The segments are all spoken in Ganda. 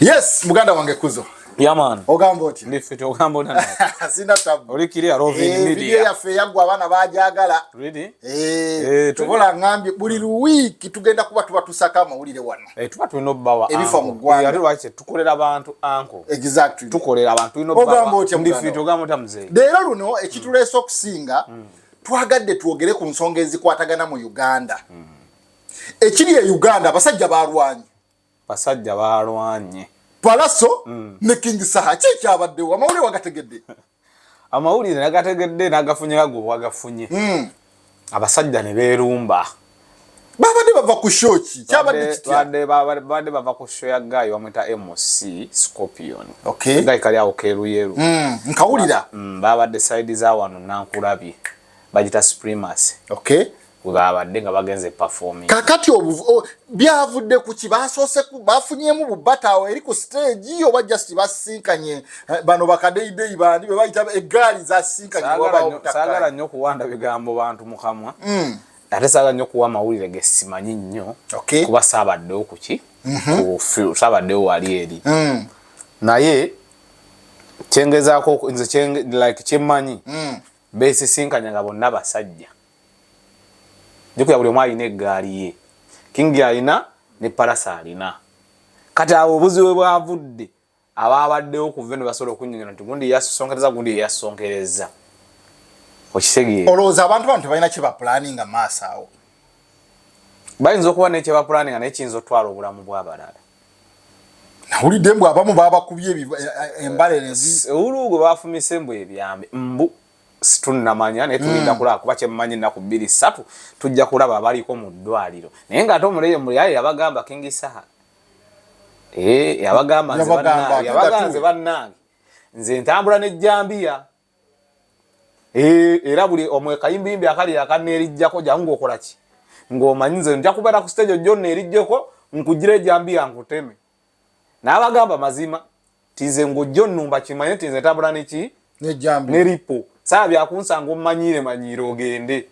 Yes, muganda wange kuzo. Yeah man. Ogambo oti. Ndifite ogambo nana. Sina tabu. Olikiriya Roving Media. Video ya fe yangu abana bajagala. Really? Tukola ngambi buli week tugenda kuba tuba tusaka amawulire wano. Tuba tulina obbawa. Ebifa mu ggwanga. Yali lwaki tukolera abantu anko. Exactly. Tukolera abantu tulina obbawa. Ogambo oti ndifite ogambo tamuze. Leero luno ekituleso okusinga twagadde tuogere ku nsonga ezikwatagana mu Uganda. Ekiri e Uganda basajja balwanye. Basajja balwanye. Palaso ne King Saha kyabadde amawulire wagategedde. Amawulire nagategedde nagafunye go wagafunye. Abasajja ne beerumba. Babadde bava ku shoki kyabadde kitya. Babadde bava ku show ya guy wamwita MC Scorpion. Okay. Guy kali awo keruyeru. Nkawulira. Babadde side za wano nankulabye. Bagita Supremacy. Okay. Babadde nga bagenze performing. Kakati byavudde ku kibasoose ku bafunyemu bubatawo eri ku stage yo bajja basinkanye bano bakadeidei bandi bayita egali za sinkanye waba sagala nnyo kuwanda bigambo bantu mukamwa. Ate sagala nnyo kuwa mawulire gesimanyi nnyo. Okay. Kuba sabadde okuki ku sabadde wali eri. Naye kyengezaako nze like kyemmanyi base sinkanya nga bonna basajja. Ndikuya buli mwayi ne gaali ye. King alina ne Palasa alina. Kati abo obuzibu bwavudde ababaddewo ku veno basobola okunyongera nti gundi yasonkereza gundi yasonkereza. Okisegeye. Olowooza abantu bano tebalina kye ba planning amaaso awo. Bayinza okuba n'ekye ba planning naye kiyinza otwala obulamu bw'abalala. Nawulidde mbu abamu babakubye embalerezi. Olugo bafumise mbu ebyambe mbu situnamanya ne tulinda kulaba kuba kyemmanyi nnaku 2-3 tujja kulaba abaliko mu ddwaliro naye nga ate omuleye muliyaye yabagamba King Saha yabagamba nze bannange nze ntambula n'ejjambiya era buli omwekayimbimbi akali akaneerijjako jangu okola ki ng'omanyi nze nja kubeera ku stage ojjo neerijjeko nkugira ejjambiya nkuteme n'abagamba mazima tinze ng'ojjo nnumba kimanye nti nze ntambula neki n'eripo saa byakunsanga omanyire ogende.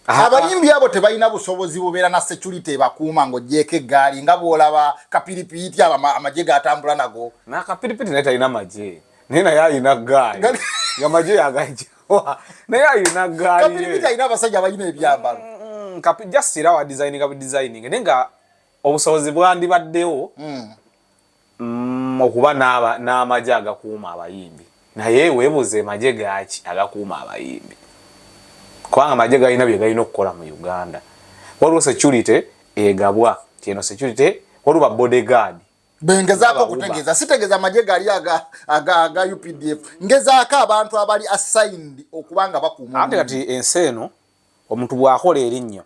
Abayimbi abo tebalina busobozi bubeera na security bakuuma ng'ogyeko eggaali nga bw'olaba kapiripiti amagye gatambula nago. Nakapiripiti naye talina magye naye naye alina gaali amagye yagajjawa naye alina gaali. Kapiripiti alina abasajja abalina ebyambalo. Just era wa designing naye nga obusobozi bwandibaddewo okuba n'amagye agakuuma abayimbi. Naye weebuze magye gaki agakuuma abayimbi. Kubanga magye galina bye galina okukola mu Uganda. Waliwo security egabwa. Tieno security waliwo bodyguard. Bengezaako kutegeeza. Sitegeeza magye gali aga UPDF. Ngezaako abantu abali assigned okubanga bakuuma. Ate kati ensi eno omuntu bw'akola erinnya.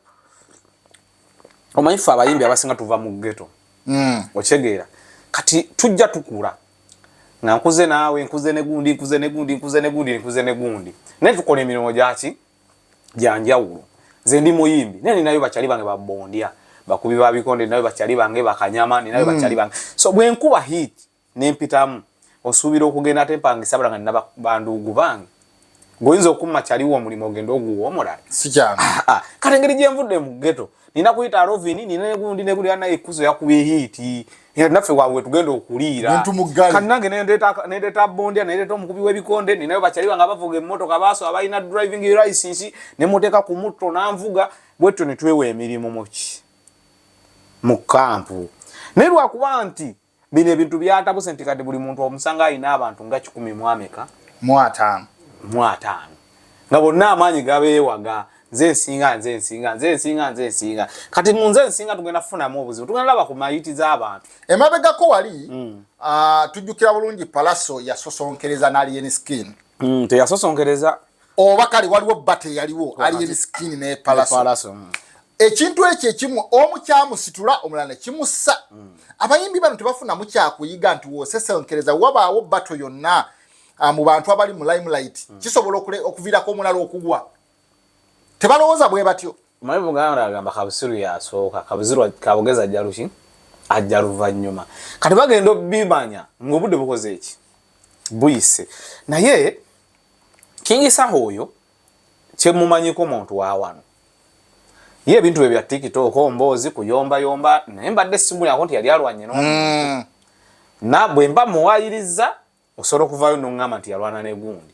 Omanyi ffe abayimbi abasinga tuva mu ghetto. Okitegeera. Kati tujja tukula. Na nkuze nawe nkuze negundi naye tukola emirimu gyaki gyanjawulo. Nze ndi muyimbi naye ninayo bakyali bange babondya bakubi ba bikonde nayo bakyali bange bakanyama ninayo bakyali bange so bwe nkuba hit nempitamu osuubira okugenda ate mpangisa balanga nina bandugu bange ngoyinza okumma kyaliwo omulimu ogenda oguwomulala si kyama kale engeri gye nvudde mu ghetto nina kuyita Rovini nina negundi naye ekuzo yakubye hiti naffe waabwe tugenda okuliira kannange nendeeta bondya nendeeta omukubi w'ebikonde ninayo bakyali bange abavuga emmotoka baaso abalina driving license ne muteeka ku mutto n'anvuga bwetyo ne twewa emirimu mu kampu naye lwakuba nti bino ebintu byatabuse nti kati buli muntu omusanga alina abantu nga 10 mu 5 nga bonna amaanyi gabeewaga nze nsinga kati nze nsinga tugenda kufunamu obuzibu tugenda laba ku mayiti z'abantu emabegako wali tujjukira bulungi Palaso yasosonkereza n'Alien Skin teyasosonkereza oba kale waliwo bate yaliwo Alien Skin ne Palaso ekintu ekyo ekimu omu kyamusitula omulala kimussa abayimbi bano tebafuna mu kyakuyiga nti wosesonkereza wabaawo bato yonna mu bantu abali mu limelight kisobola okuviirako omulala okugwa tebalowooza bwe batyo. Mali Buganda agamba Kabusiru yasooka Kabusiru kabugeza ajjaluki ajja luvannyuma kati bagenda obibanya ng'obudde bukoze eki buyise naye King Saha oyo kyemumanyiko muntu wa wano ye bintu bya TikTok ombozi kuyomba naye mbadde simu yako nti yali alwanye no na bwemba muwayiriza osoro kuvayo nongama nti yalwana ne gundi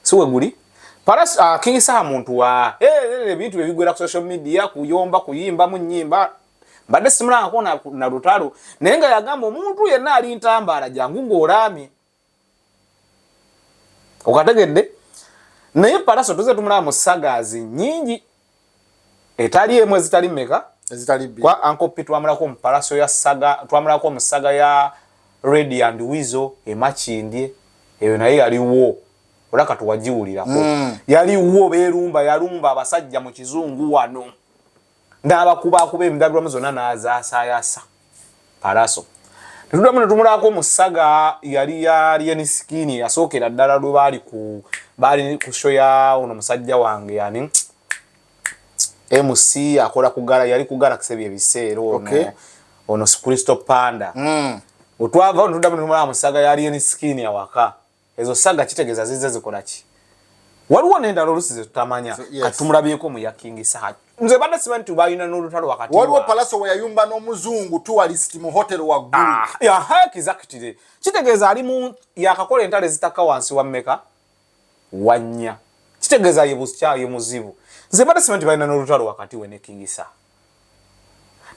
siwe guli paras King Saha muntu wa ebintu bibigwera ku social media kuyomba kuyimba mu nyimba mbadde simulanga kona na lutalo nenga yagamba omuntu yenna ali ntambala jangu ngorami okategedde naye paraso tuze tumula mu sagazi nyingi etali emwe zitali meka ezitali bi kwa Uncle Pete twamulako mu paraso ya saga twamulako mu saga ya Ready and Wizo emachindye eyo naye yaliwo olaka tuwajiwulirako yaliwo berumba yalumba abasajja mu kizungu wano n'abakuba embagirwamu zonna n'azaasayasa paraso Tudamu tumulako musaga yali eniskini yasookera ddala lwe bali ku show ya ono musajja wange yani MC akola kugala yali kugala kisebye biseero okay. ono Kristo Panda otwava tudamu tumulako musaga yali eniskini awaka ezo saga kitegeza zize zikola ki waliwo nenda lolusize tutamanya katumulabyeko mu ya King Saha nze bana simanyi tubayina n'olutalo wakati waliwo palaso we yayumba n'omuzungu tourist mu hotel wa gulu ya haki zakitire kitegeza ali mu yakakola entale zitaka wansi wa mmeka wanya kitegeza yebusya yemuzibu nze bana simanyi bayina n'olutalo wakati we ne King Saha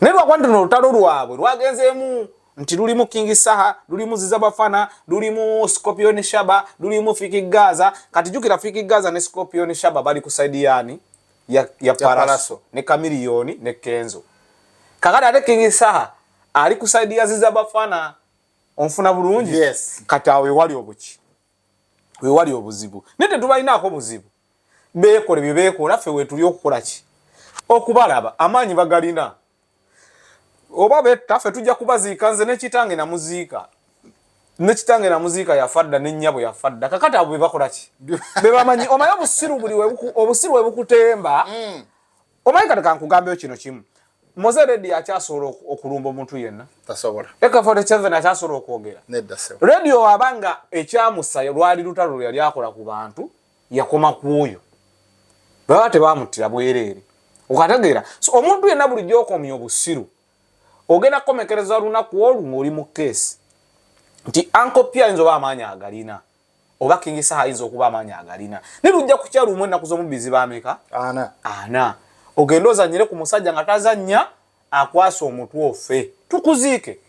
nerwa kwandi n'olutalo lwabwe lwagenzeemu nti lulimu King Saha lulimu Zizabafana lulimu Scorpion Shaba lulimu Fiki Gaza kati jukira Fiki Gaza ne Scorpion Shaba bali kusaidiani ya Paraso ne Kamiliyoni ne Kenzo kakada ate King Saha ali kusaidia Zizabafana onfuna bulungi yes katawe wali obuki we wali obuzibu nete tubayinako buzibu bekole bibeko laffe we tuli okukola ki okubalaba amanyi bagalina oba betaffe tujja kubaziika nze nekitange na muziika yafadda n'ennyabo yafadda kakati abo bebakola ki bebamanyi omaye obusiru we bukutemba omaye kati kankugambeyo kino kimu Moze Ready akyasobola okulumba omuntu yenna tasobola AK47 akyasobola okwogera radio abanga ekyamusa lwali lutalo yali akola ku bantu yakoma kuoyo baba tebamutira bwerere okategeera so omuntu yenna bulijjo okomya obusiru ogenda komekereza lunaku olwo oli mu case nti Uncle Pia ayinza oba amaanyi agalina oba King Saha ayinza okuba amaanyi agalina nilujja ku kyalo ennaku z'omubizi bameka ana ogenda ozannyire ku musajja nga tazannya akwasa omutwe ofe tukuziike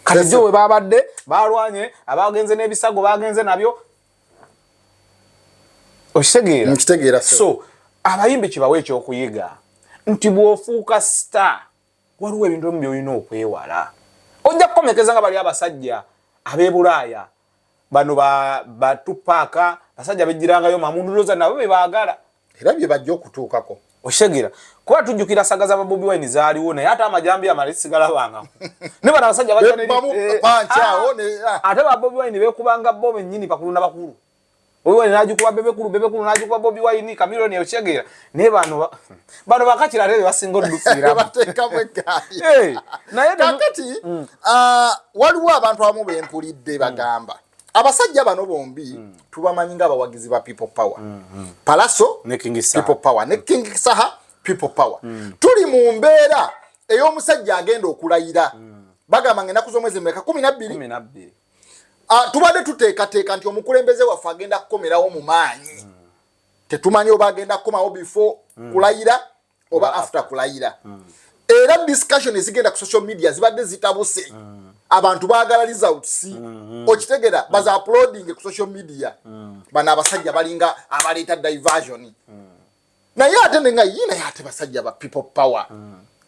kati jo we babadde balwanye abagenze n'ebisago bagenze nabyo okitegeera so abayimbi kibawe ekyokuyiga nti bw'ofuuka star waliwo ebintu ebimu by'olina okwewala ojja kukomekeza nga bali abasajja ab'ebulaaya bano ba Tupac basajja bejjirangayo mamunduloza nabo bebaagala era bye bajja okutuukako oshegera kuba tujjukira saga za Bobi Wine zaaliwo naye ate amajambi amalisigala bangamu ne bano abasajja bajja ate ba Bobi Wine beekubanga bo bennyini bakulu n'abakulu Bobi Wine n'agikuba bebekulu n'agikuba Bobi Wine Kamiliyoni oshegera naye bano bakakira lebe basinga oddukira bateekamu eggaali naye kakati waliwo abantu abamu bempulidde bagamba abasajja bano bombi tubamanyi nga abawagizi ba people power Palaso ne King Saha people power ne King Saha people power tuli mu mbeera ey'omusajja agenda okulayira bagamba ng'ennaku z'omwezi mmeka 12 tubadde tuteekateeka nti omukulembeze waffe agenda kukomerawo mu maanyi tetumanyi oba agenda kukomawo before kulayira oba after kulayira era discussion ezigenda ku social media zibadde zitabuse abantu baagala results okitegera baza uploading ku social media bana abasajja balinga abaleeta diversion naye ate nenga yina yate basajja ba people power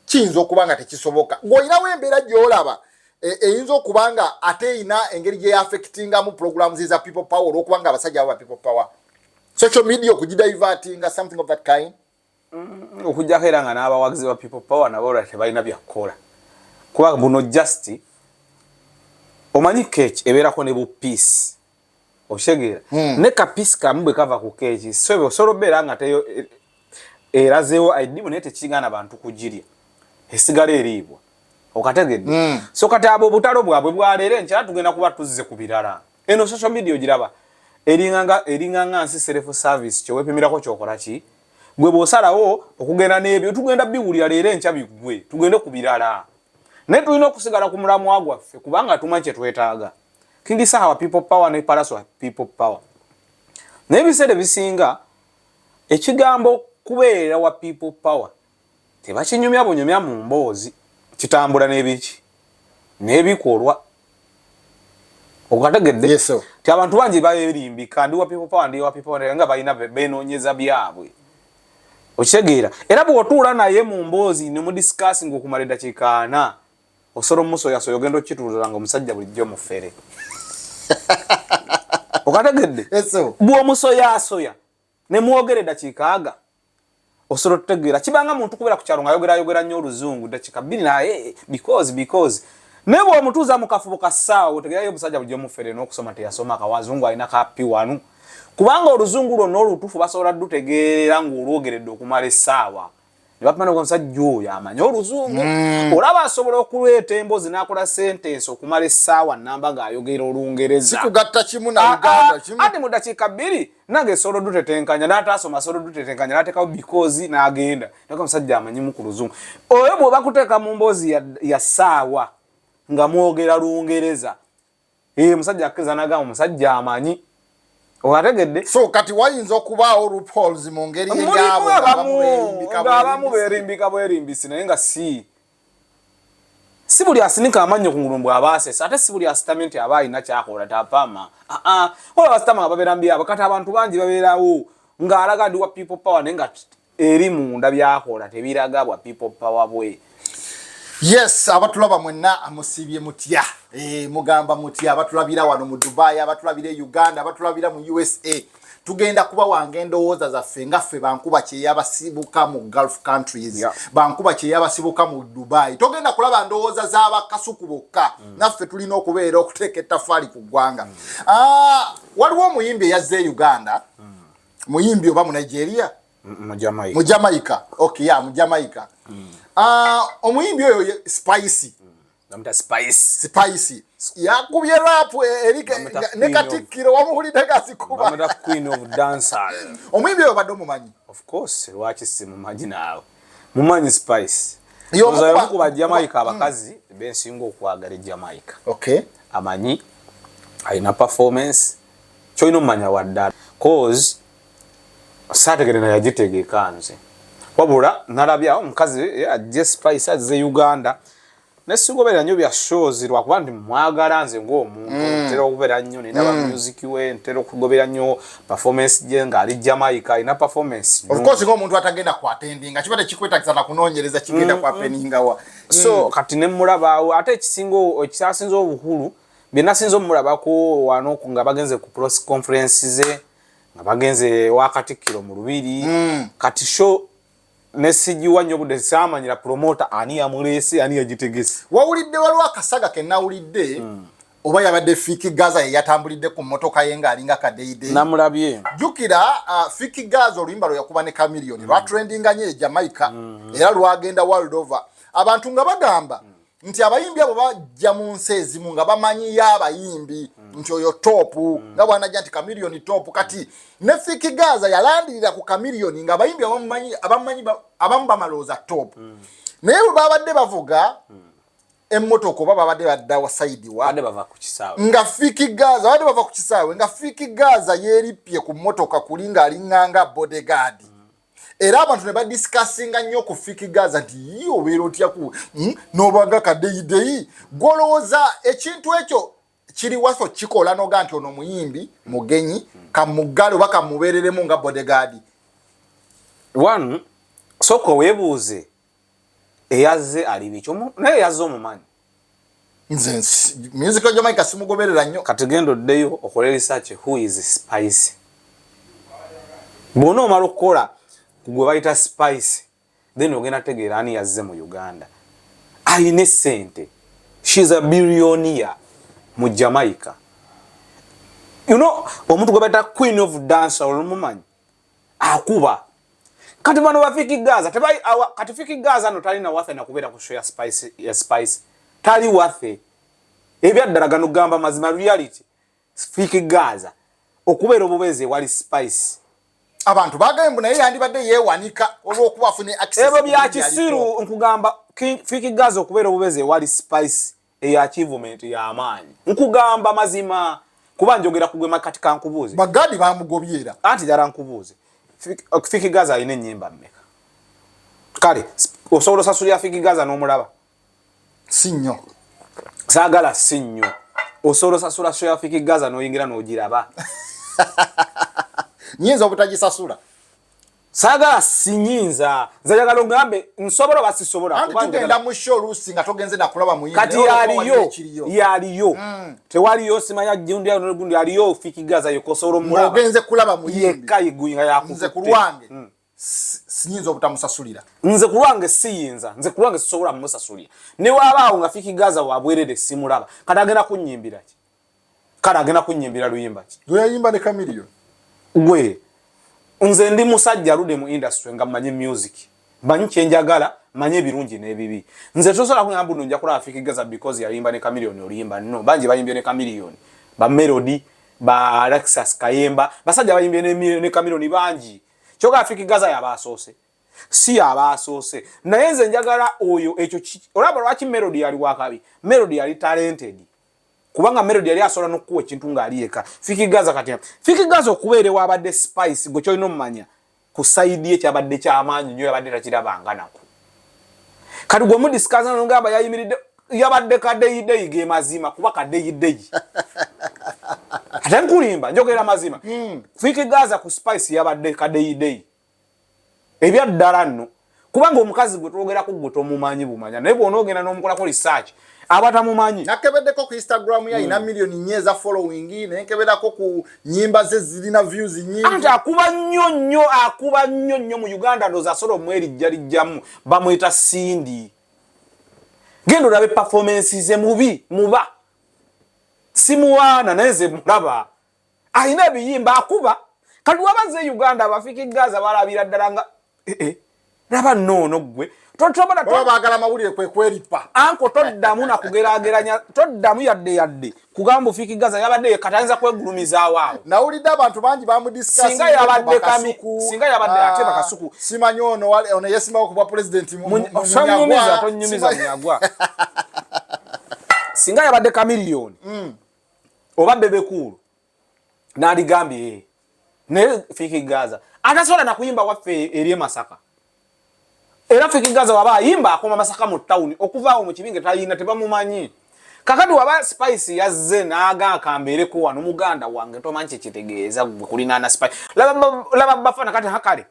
kiyinza okuba nga tekisoboka ng'olinawo embeera gy'olaba eyinza okuba nga ate ina engeri gye affectingamu programs za people power olw'okuba nga abasajja ba people power social media okugidivertinga something of that kind okujjako era nga n'abawagizi ba people power nabo olwala tebalina byakukola kuba buno just omanyi keeki ebeerako ne bu peace oshegeera ne ka peace kamu bwe kava ku keeki so osobola obeera nga teyo erazeewo idimu naye tekigana bantu kugirya esigala eriibwa okategedde so kati abo obutalo bwabwe bwaleero enkyala tugenda kuba tuzze ku birala eno social media ogiraba eringanga nsi self service kyeweepimirako kyokola ki gwe bw'osalawo okugenda n'ebyo tugenda biwulira leero enkya biggwe tugende ku birala ne tulina okusigala ku mulamwa gwaffe kubanga tumanyi kye twetaaga. King Saha wa people power ne Palace wa people power. N'ebiseera bisinga ekigambo kubeera wa people power tebakinyumya bunyumya mu mboozi kitambula n'ebiki n'ebikolwa okategedde. Yes, sir. Ti abantu bangi bayerimbika ndi wa people power ndi wa people power nga balina benoonyeza byabwe okitegeera era bw'otuula naye mu mboozi ne mu discussing okumala eddakiika 4 osolo musoyasoya ogenda okituulanga omusajja bulijjo mufere okategedde. Yes, sir. Bw'omusoyasoya ne mwogera eddakiika aga osolo tutegeera kibanga muntu kubeera ku kyalo ng'ayogera nnyo oluzungu eddakiika 2 naye because naye bw'omutuuza mu kafubo ka ssaawa otegeerayo omusajja bulijjo mufere n'okusoma teyasoma akawazungu alina kapi wanu kubanga oluzungu lwonna olutuufu basobola dutegeera ng'olwogeredde okumala essaawa ne bapimana omusajja oyo amanyi oluzungu olaba asobola okuleeta emboozi n'akola sentensi okumala essaawa nnamba ng'ayogera Olungereza sikugatta kimu na Uganda kimu ati mu ddakiika 2 nange solo dutetenkanya n'ataasoma solo dutetenkanya n'ateekawo because n'agenda naka omusajja amanyimu ku luzungu oyo bw'oba kuteeka mu mboozi ya ssaawa nga mwogera Lungereza musajja akkiriza n'agamba omusajja amanyi okategedde. So kati wayinza okubaawo loopholes mu ngeri y'engabo abamu beerimbika bwerimbisi naye nga si buli asinika amannyo ku ngulu bw'abaasesa ate si buli asitamye nti aba alina kyakola tapama wala basitama nga babeera mbyabo kati abantu bangi babeerawo ng'alaga ndi wa people power naye nga eri munda byakola tebiraga bwa people power bwe. Yes, abatulaba mwenna amusibye mutya. Mugamba mutya abatulabira wano mu Dubai, abatulabira Uganda, abatulabira mu USA. Tugenda kuba wange ndowooza zaffe ngaffe bankuba kye yabasibuka mu Gulf countries. Bankuba kye yabasibuka mu Dubai. Togenda kulaba ndowooza z'abakasuku bokka. Naffe tulina okubeera okuteeka ettaffaali ku ggwanga. Waliwo omuyimbi yazze Uganda. Muyimbi oba mu Nigeria? Mu Jamaica. Mu Jamaica. Okay, yeah, mu Jamaica. Omuyimbi oyo Spicy. Namta Spicy. Yakubye rap ne Katikkiro wamuhulidde gazikuba. Namta queen of dancehall. Omuyimbi oyo badde omumanyi? Of course, lwaki simumanyi naawe. Mumanyi Spice. Yo kuba Jamaica abakazi bensinga okwagala Jamaica. Okay. Amanyi alina performance kyoyina omumanya waddala. Cause saategere na yagitegeeka nze. Wabula nalabya omukazi ajje Spice azze Uganda nesigobera nnyo bya shows lwakuba ndi mwagala nze ng'omuntu ntera okubeera nnyo nina music we ntera okugobera nnyo performance gye ng'ali Jamaica ina performance of course ng'omuntu atagenda ku attendinga kiba tekikwetagisa na kunoonyereza kigenda ku happeninga wa so kati ne mulaba ate ekisasinza obuhulu byonna sinza omulabako wano nga bagenze ku press conference ze nga bagenze wa Katikkiro mu Lubiri kati show nesijiwa nnyo budde saamanyira promoter ani yamulese ani yagitegese. Wawulidde waliwo akasaga ke nawulidde oba yabadde Fiki Gaza yatambulidde ku mmotoka ye ng'alinga kadeide. Namulabye. Jukira Fiki Gaza oluyimba lwe yakuba ne Chameleone lwa trendinga nnyo e Jamaica era lwagenda world over. Abantu nga bagamba nti abayimbi abo bajja mu nsi ezimu nga bamanyiyo abayimbi nti oyo topu nga bwanajja nti Chameleone topu kati ne Fiki Gaza yalandirira ku Chameleone nga abayimbi abamu bamalooza topu naye bwe babadde bavuga emmotoka oba babadde badda wa saidi wa bava ku kisaawe nga Fiki Gaza babadde bava ku kisaawe nga Fiki Gaza yeerippye ku mmotoka kulinga alinganga bodyguard era abantu ne badiscussinga nnyo ku Fiki Gaza nti obeera otya ku n'obaga kadeyideyi golowooza ekintu ekyo kiri waso kikola noga nti ono muyimbi mugenyi kamuggale oba kamubeereremu nga bodyguard. One soko weebuuze eyazze ali bikyo naye yazze omumanyi nze music ya Jamaica simugoberera nnyo kati genda oddeyo okole research who is Spice bono omala okukola gwe bayita Spice then ogenda tegeera ani yazze mu Uganda ayine ssente she's a billionaire mu Jamaica omuntu gwe bayita queen of dancehall olumumanyi akuba kati bano ba Fiki Gaza kati Fiki Gaza no talina wathe na kubeera ku show ya Spice tali wathe ebyaddala gano gamba mazima reality Fiki Gaza okubeera obubeeze wali Spice abantu bagambe naye yandibadde yewanika olw'okuba afune access ebo bya kisiru nkugamba Fiki Gaza okubeera obubeze wali spice eya achievement ya amaanyi nkugamba mazima kuba njogera kugwe makati kankubuuze bagadi bamugobyera anti dara nkubuuze Fiki Gaza ayina ennyimba mmeka kale osobola osasulira Fiki Gaza n'omulaba si nnyo saagala si nnyo osobola osasula show ya Fiki Gaza n'oyingira n'ogiraba nyinza obutagisasula saagala sinyinza nzajagala ogambe nsobola basisobola tugenda mu show luusi nga togenze nakulaba muyimbi kati yaliyo tewaliyo simanya gundi n'ogundi yaliyo Fiki Gaza yokosobola omulaba ogenze kulaba muyimbi yekka yeguyinga yakuze ku lwange sinyinza obutamusasulira nze ku lwange siyinza nze ku lwange sisobola mumusasulira ne wabaawo nga Fiki Gaza wabwerere simulaba kati agenda kunnyimbira ki kale agenda kunnyimbira luyimba ki lweyayimba ne Chameleon gwe nze ndi musajja lude mu industry nga manye music manyi kyenjagala manye birungi n'ebibi nze tosobola kungamba buno nja kulaba Fiki Gaza because yayimba ne Chameleon oluyimba no banji bayimbye ne Chameleon ba Melody ba Alexis Kayemba basajja bayimbye ne Chameleon banji kyoga Fiki Gaza yabasoose si yabasoose naye nze njagala oyo ekyo olaba lwaki Melody yali wakabi Melody yali talented kubanga Melody yali asobola n'okuwa ekintu ng'aliyeka Fiki Gaza kati Fiki Gaza okubeere wabadde spice gwe kyolina omumanya ku side ye kyabadde ky'amaanyi nnyo yabadde takirabanga nako kati gwe mudisikaza n'ogamba yayimiridde yabadde kadeyideyi ge mazima kuba kadeyideyi ate nkulimba njogera mazima Fiki Gaza ku spice yabadde kadeyideyi ebya ddala nno kubanga omukazi gwe twogerako gwe tomumanyi bumanya naye bw'onoogenda n'omukolako research abatamumanyi nakebeddeko ku Instagram ya ina milioni nyeza following nekebeddako ku nyimba ze zirina views nyingi anti akuba nnyo mu Uganda ndoza solo mweri jalijjamu bamwita Cindy gendo labe performances ze muba simuwana neze mulaba aina biyimba akuba kati wabaze Uganda abafiki Gaza balabira ddalanga laba nono gwe totobola bagala mawulire kwe kweripa anko toddamu na kugerageranya toddamu yadde kugamba Fiki Gaza yabadde katanza kwegulumiza awawo nawulidde abantu bangi bamudiscuss singa yabadde ateba kasuku simanyi ono yesimbawo kuba president tonyumiza munyagwa singa yabadde Chameleon oba Bebe Cool n'aligambye ne Fiki Gaza atasobola nakuyimba waffe eri Masaka era Fiki Gaza waba ayimba akoma Masaka mu town okuvaawo mu kibinge tayina tebamumanyi kakati waba spice yazze naaga akambeereko wano muganda wange tomanyi kitegeeza kulina na spice laba Bafana kati hakale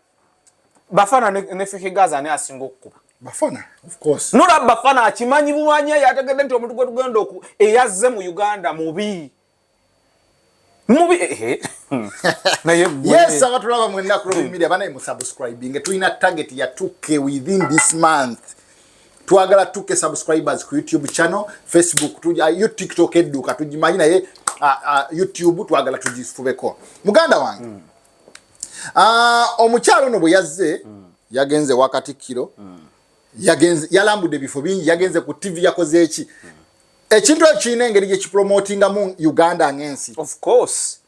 Bafana ne Fiki Gaza ne asinga okukuba Bafana of course nula Bafana akimanyi bumanya yategedde nti omuntu gwe tugenda eyazze mu Uganda mubi yes abatulaba mwenna ku Robin Media banaye mu subscribing tuina target ya 2K within this month twagala 2K subscribers ku YouTube channel Facebook TikTok eduka tujimanyi naye YouTube twagala tujifubeko muganda wange omukyalo no bwe yazze yagenze wakati kilo yagenze yalambude bifo bingi yagenze ku TV yakoze eki ekintu ekine engeri gye kipromotinga mu Uganda ngensi of course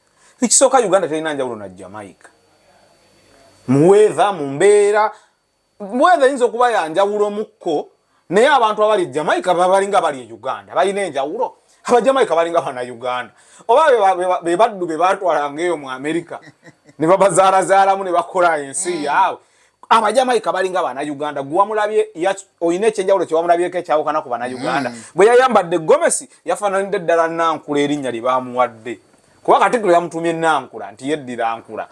ikisoka Uganda telina njawulo na Jamaica muweza mumbeera muweza inzo kuba ya njawulo mukko naye abantu abali Jamaica babalinga bali Uganda balina enjawulo aba Jamaica balinga bana Uganda oba be baddu be batwalanga eyo mu America ne babazaala mu ne bakola ensi yawe aba Jamaica balinga bana Uganda gwa mulabye oyine ekyenjawulo kye wamulabye ke kyawo kana ku bana Uganda bwe yayambadde Gomez yafananidde ddala Nankula erinnya libamuwadde kuba Katikkiro yamutumye Nankula nti yeddira Ankula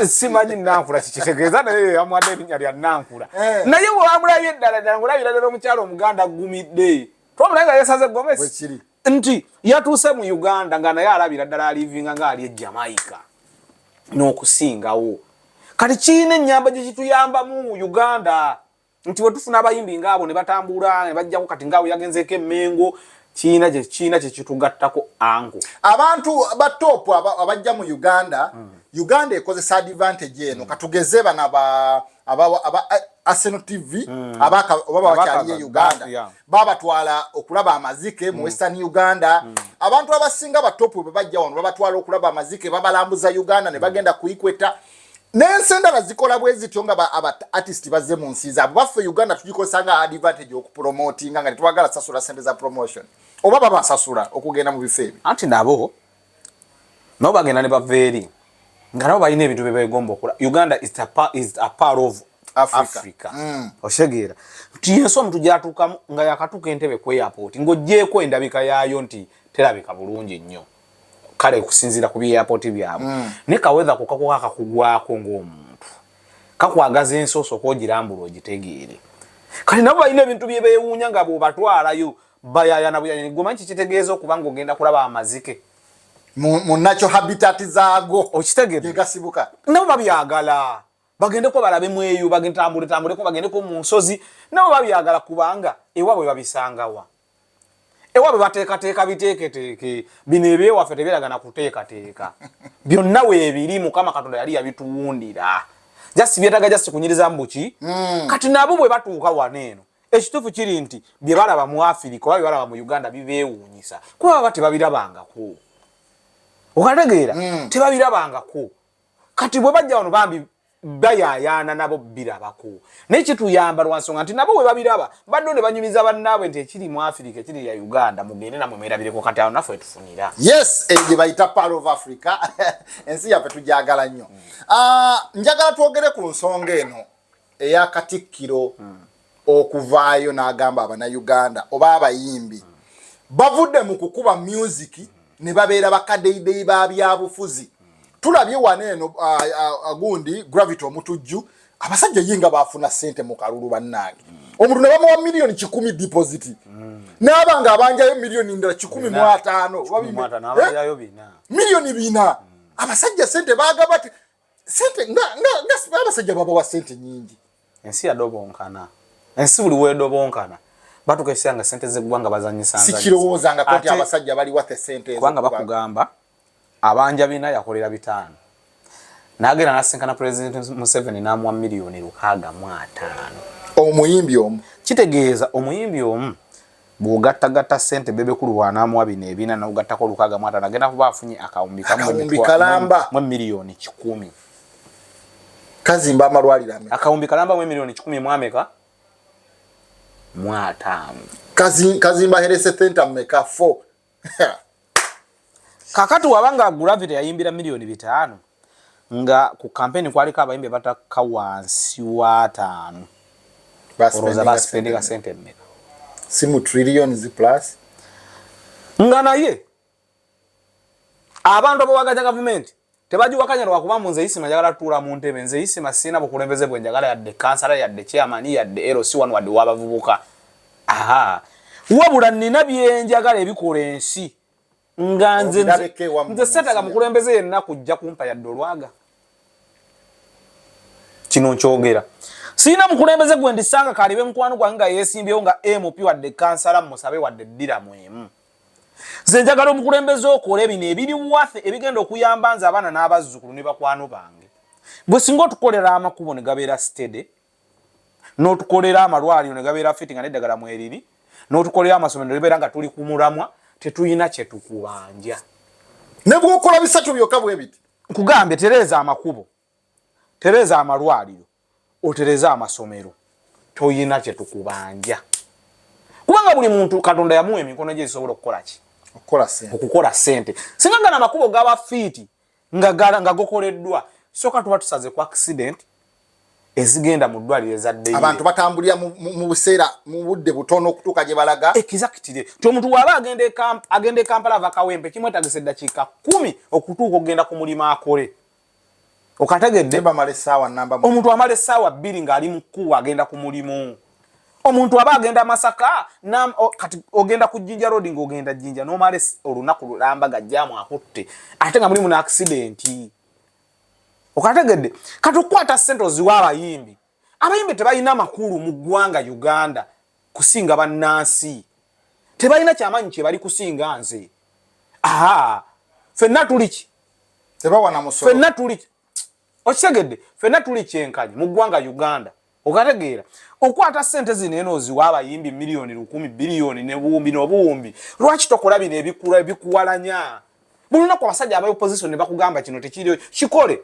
simanyi Nankula kitegeeza naye yamuwadde erinnya lya Nankula naye wamulabye ddala ngulabira ddala omukyalo omuganda gumidde twamulabye nga yesaze Gomez nti yatuuse mu Uganda nga naye alabira ddala alivinga nga ali e Jamaica n'okusingawo kati kiine ennyamba gye kituyamba mu Uganda nti bwe tufuna abayimbi ngaabo ne batambula ne bajjako kati ngaawo yagenzeeko emmengo kiina kye kitugattako ango abantu batopu abajja mu Uganda Uganda ekozesa advantage eno katugeze bana aba Arsenal TV abaka wakyali Uganda babatwala okulaba amazike mu Western Uganda abantu abasinga batopu bwe bajja wano babatwala okulaba amazike babalambuza Uganda ne bagenda kuikweta Nensenda bazikola bwezi tonga aba artist bazze mu nsi zaabwe baffe Uganda tujikosanga advantage okupromotinga nga twagala sasula sente za promotion oba baba sasula okugenda mu bifebi anti nabo bagenda ne baveeri nga nabo balina ebintu bebegomba okola. Uganda is a part of Africa. Oshegeera tiyenso omuntu gyatuukamu nga yakatuuka entebe ku airport ng'oggyeko endabika yaayo nti terabika bulungi nnyo kale kusinziira ku airport byabwe ne kaweza kakugwako ng'omuntu kakwagaza ensooso okogirambula ogitegeere kale nabo balina ebintu bye beewuunya nga bw'obatwalayo bayayana buyayana gwomanyi kitegeeza okuba ng'ogenda kulaba amazike mu natural habitat zaago okitegeere gasibuka nabo babyagala bagende ko balabe mweyo bagende tambule ko bagende ko mu nsozi nabo babyagala kubanga ewabwe babisangawa ewabwe bateekateeka biteeketeeke bino ebyewaffe tebiragana kuteekateeka byonna weebiri Mukama Katonda yali yabituwundira just byetaga just kunyiriza mbuki kati nabo bwe batuuka waneeno ekituufu kiri nti bye balaba mu Afirika oba bye balaba mu Uganda bibeewuunyisa kuba baba tebabirabangako okategeera tebabirabangako kati bwe bajja wano bambi bayayana nabo birabako nekituyamba lwansonga nti nabo we babiraba badde ne banyumiza bannaabwe nti ekiri mu Africa ekiri ya Uganda mugende namwe merabireko kati awo naffe tufunira yes eje bayita part of Africa ensi yaffe tujagala nnyo njagala twogere ku nsonga eno eya Katikkiro okuvaayo n'agamba abana Uganda oba abayimbi bavudde mu kukuba music ne babeera bakadeyideyi ba byabufuzi tulabye waneeno agundi Gravity omutujju abasajja yinga bafuna sente mu kalulu bannange omuntu ne bamuwa milioni 10 deposit n'abanga abanjayo milioni ndala 15 babimata n'abayayo bina milioni bina abasajja sente bagabati sente nga abasajja baba wa sente nyingi ensi ya dobonkana ensi buli wedo bonkana batukesanga sente zeggwanga bazanyisa nzanyi sikirowooza nga konti abasajja bali wate sente ezo kubanga bakugamba abanja bina yakolera bitano nagera nasinkana President Museveni namwa milioni 65 omuyimbi omu kitegeeza omuyimbi omu bw'ogattagatta sente bebe kulu wanamwa bino ebina n'ogattako 65 nagenda kuba afunye akawumbi kalamba mu milioni 10 kazimba amalwaliro akawumbi kalamba mu milioni 10 mwameka mwatamu kazimba herese center meka 4 kakati wabanga Gravity yayimbira milioni 5 nga ku campaign kwaliko abayimbe bataka wansi wa 5 oroza baspendinga sente meka simu trillions plus nga naye abantu abawagaja government tebajuwa kanyarwa kuba munze isima njagala tula mu ntebe nze isima sina bukulembeze bwe njagala yadde kansala yadde chairman yadde LC1 wadde wabavubuka wabula nina byenjagala ebikola ensi nga nze setaga mukulembeze yenna kujja kumpa yadde olwaga kino nkyogera sina mukulembeze gwe ndisanga kalibe mukwano gwanga yesimbyewo nga MP wadde kansala musabe wadde ddira mwemu nze njagala omukulembeze okola ebino ebiri waffe ebigenda okuyamba nze abaana n'abazzukulu ne bakwano bange bwe singa otukolera amakubo ne gabeera steady n'otukolera amalwaliro ne gabeera fitting n'eddagala mweriri n'otukolera amasomero ne libeera nga tuli ku mulamwa tetuyina kye tukubanja ne bw'okola bisatu byokka bwe biti nkugambye tereza amakubo tereza amalwaliro otereza amasomero toyina kye tukubanja kubanga buli muntu Katonda yamuwa emikono gye esobola okukola ki okukola sente singa gana amakubo gaba fiti nga gokoleddwa soka tuba tusaze ku accident ezigenda mu ddwaliro ezadde abantu batambulira mu buseera mu budde butono okutuuka gye balaga exactly ti omuntu waba agende Kampala vakawempe kimwetagisa eddakiika 10 okutuuka okugenda ku mulimu akole okategedde omuntu amala essaawa 2 ng'ali mu kkuwa agenda ku mulimu omuntu aba agenda Masaka kati ogenda ku Jinja Road ng'ogenda Jinja n'omala olunaku lulamba gajjamu akutte ate nga mulimu na accident okategedde kati okukwata ssente oziwa abayimbi tebalina makulu mu ggwanga Uganda kusinga bannansi tebalina kyamanyi kye bali kusinga nze ffenna tuli ki ffenna tuli okitegedde ffenna tuli kyenkanyi mu ggwanga Uganda okategeera okwata ssente zino eno oziwa abayimbi milioni 10 biliyoni ne buwumbi n'obuwumbi lwaki tokola bino ebikuwalanya buli lunaku abasajja aba opposition ne bakugamba kino tekiriyo kikole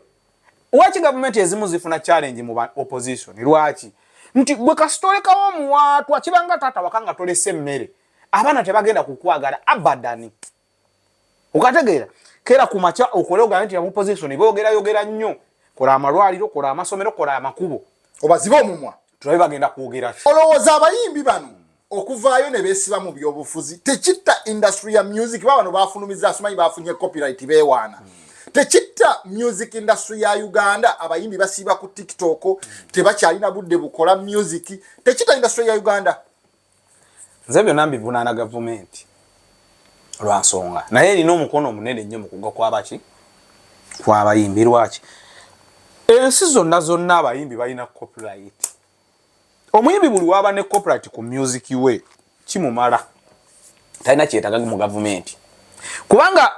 Wachi government ezimu zifuna challenge mu opposition lwaki nti gwe kasitole kawo mu watu akibanga tata wakanga tolese mmere abana tebagenda kukwagala abadani ukategeera kera kumacha okoleoga nti ya opposition yogera nnyo kola amalwaliro kola amasomero kola amakubo obaziba omumwa tulabe bagenda kwogera olowooza abayimbi bano okuvaayo ne beesiba mu byobufuzi tekitta industry ya music babano bafunumiza asumanyi bafunye copyright beewaana tekitta music industry ya Uganda abayimbi basiba ku TikTok tebakyalina budde bukola music tekitta industry ya Uganda nze byonna mbivunaana gavumenti lwansonga naye erina omukono omunene nnyo mu kugwa kw'abaki kw'abayimbi lwaki ensi zonna abayimbi balina copyright omuyimbi buli waba ne copyright ku music we kimumala talina kyetaaga mu gavumenti kubanga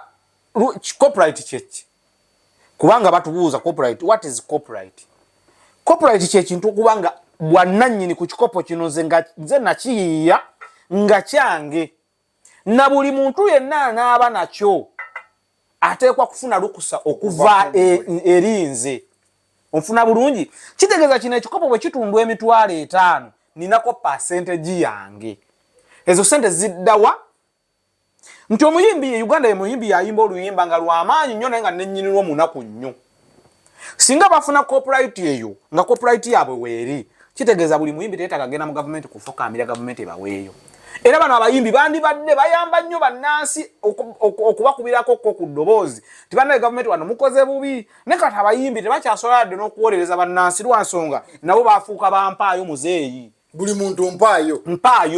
copyright kyeki kubanga batubuuza copyright what is copyright kyekintu kubanga bwannannyini ku kikopo kino nze nakiyiiya nga kyange na buli muntu yenna anaaba nakyo ateekwa kufuna lukusa okuva erinze onfuna bulungi kitegeeza kino ekikopo bwe kitundwa emitwalo 5 ninako percentage yange ezo sente ziddawa nti omuyimbi Uganda ye muyimbi yayimba oluyimba nga lw'amaanyi nnyo naye nga nennyinirwa omunaku nnyo singa bafuna copyright eyo nga copyright yaabwe weeri kitegeeza buli muyimbi teetaaga genda mu gavumenti kufokaamira gavumenti ebaweeyo era bano abayimbi bandibadde bayamba nnyo bannansi okubakubirako ku ddoboozi tibannaye gavumenti wano mukoze bubi ne kati abayimbi tebakyasobola dde n'okuwolereza bannansi lwansonga nabo bafuuka bampaayo muzeeyi buli muntu mpaayo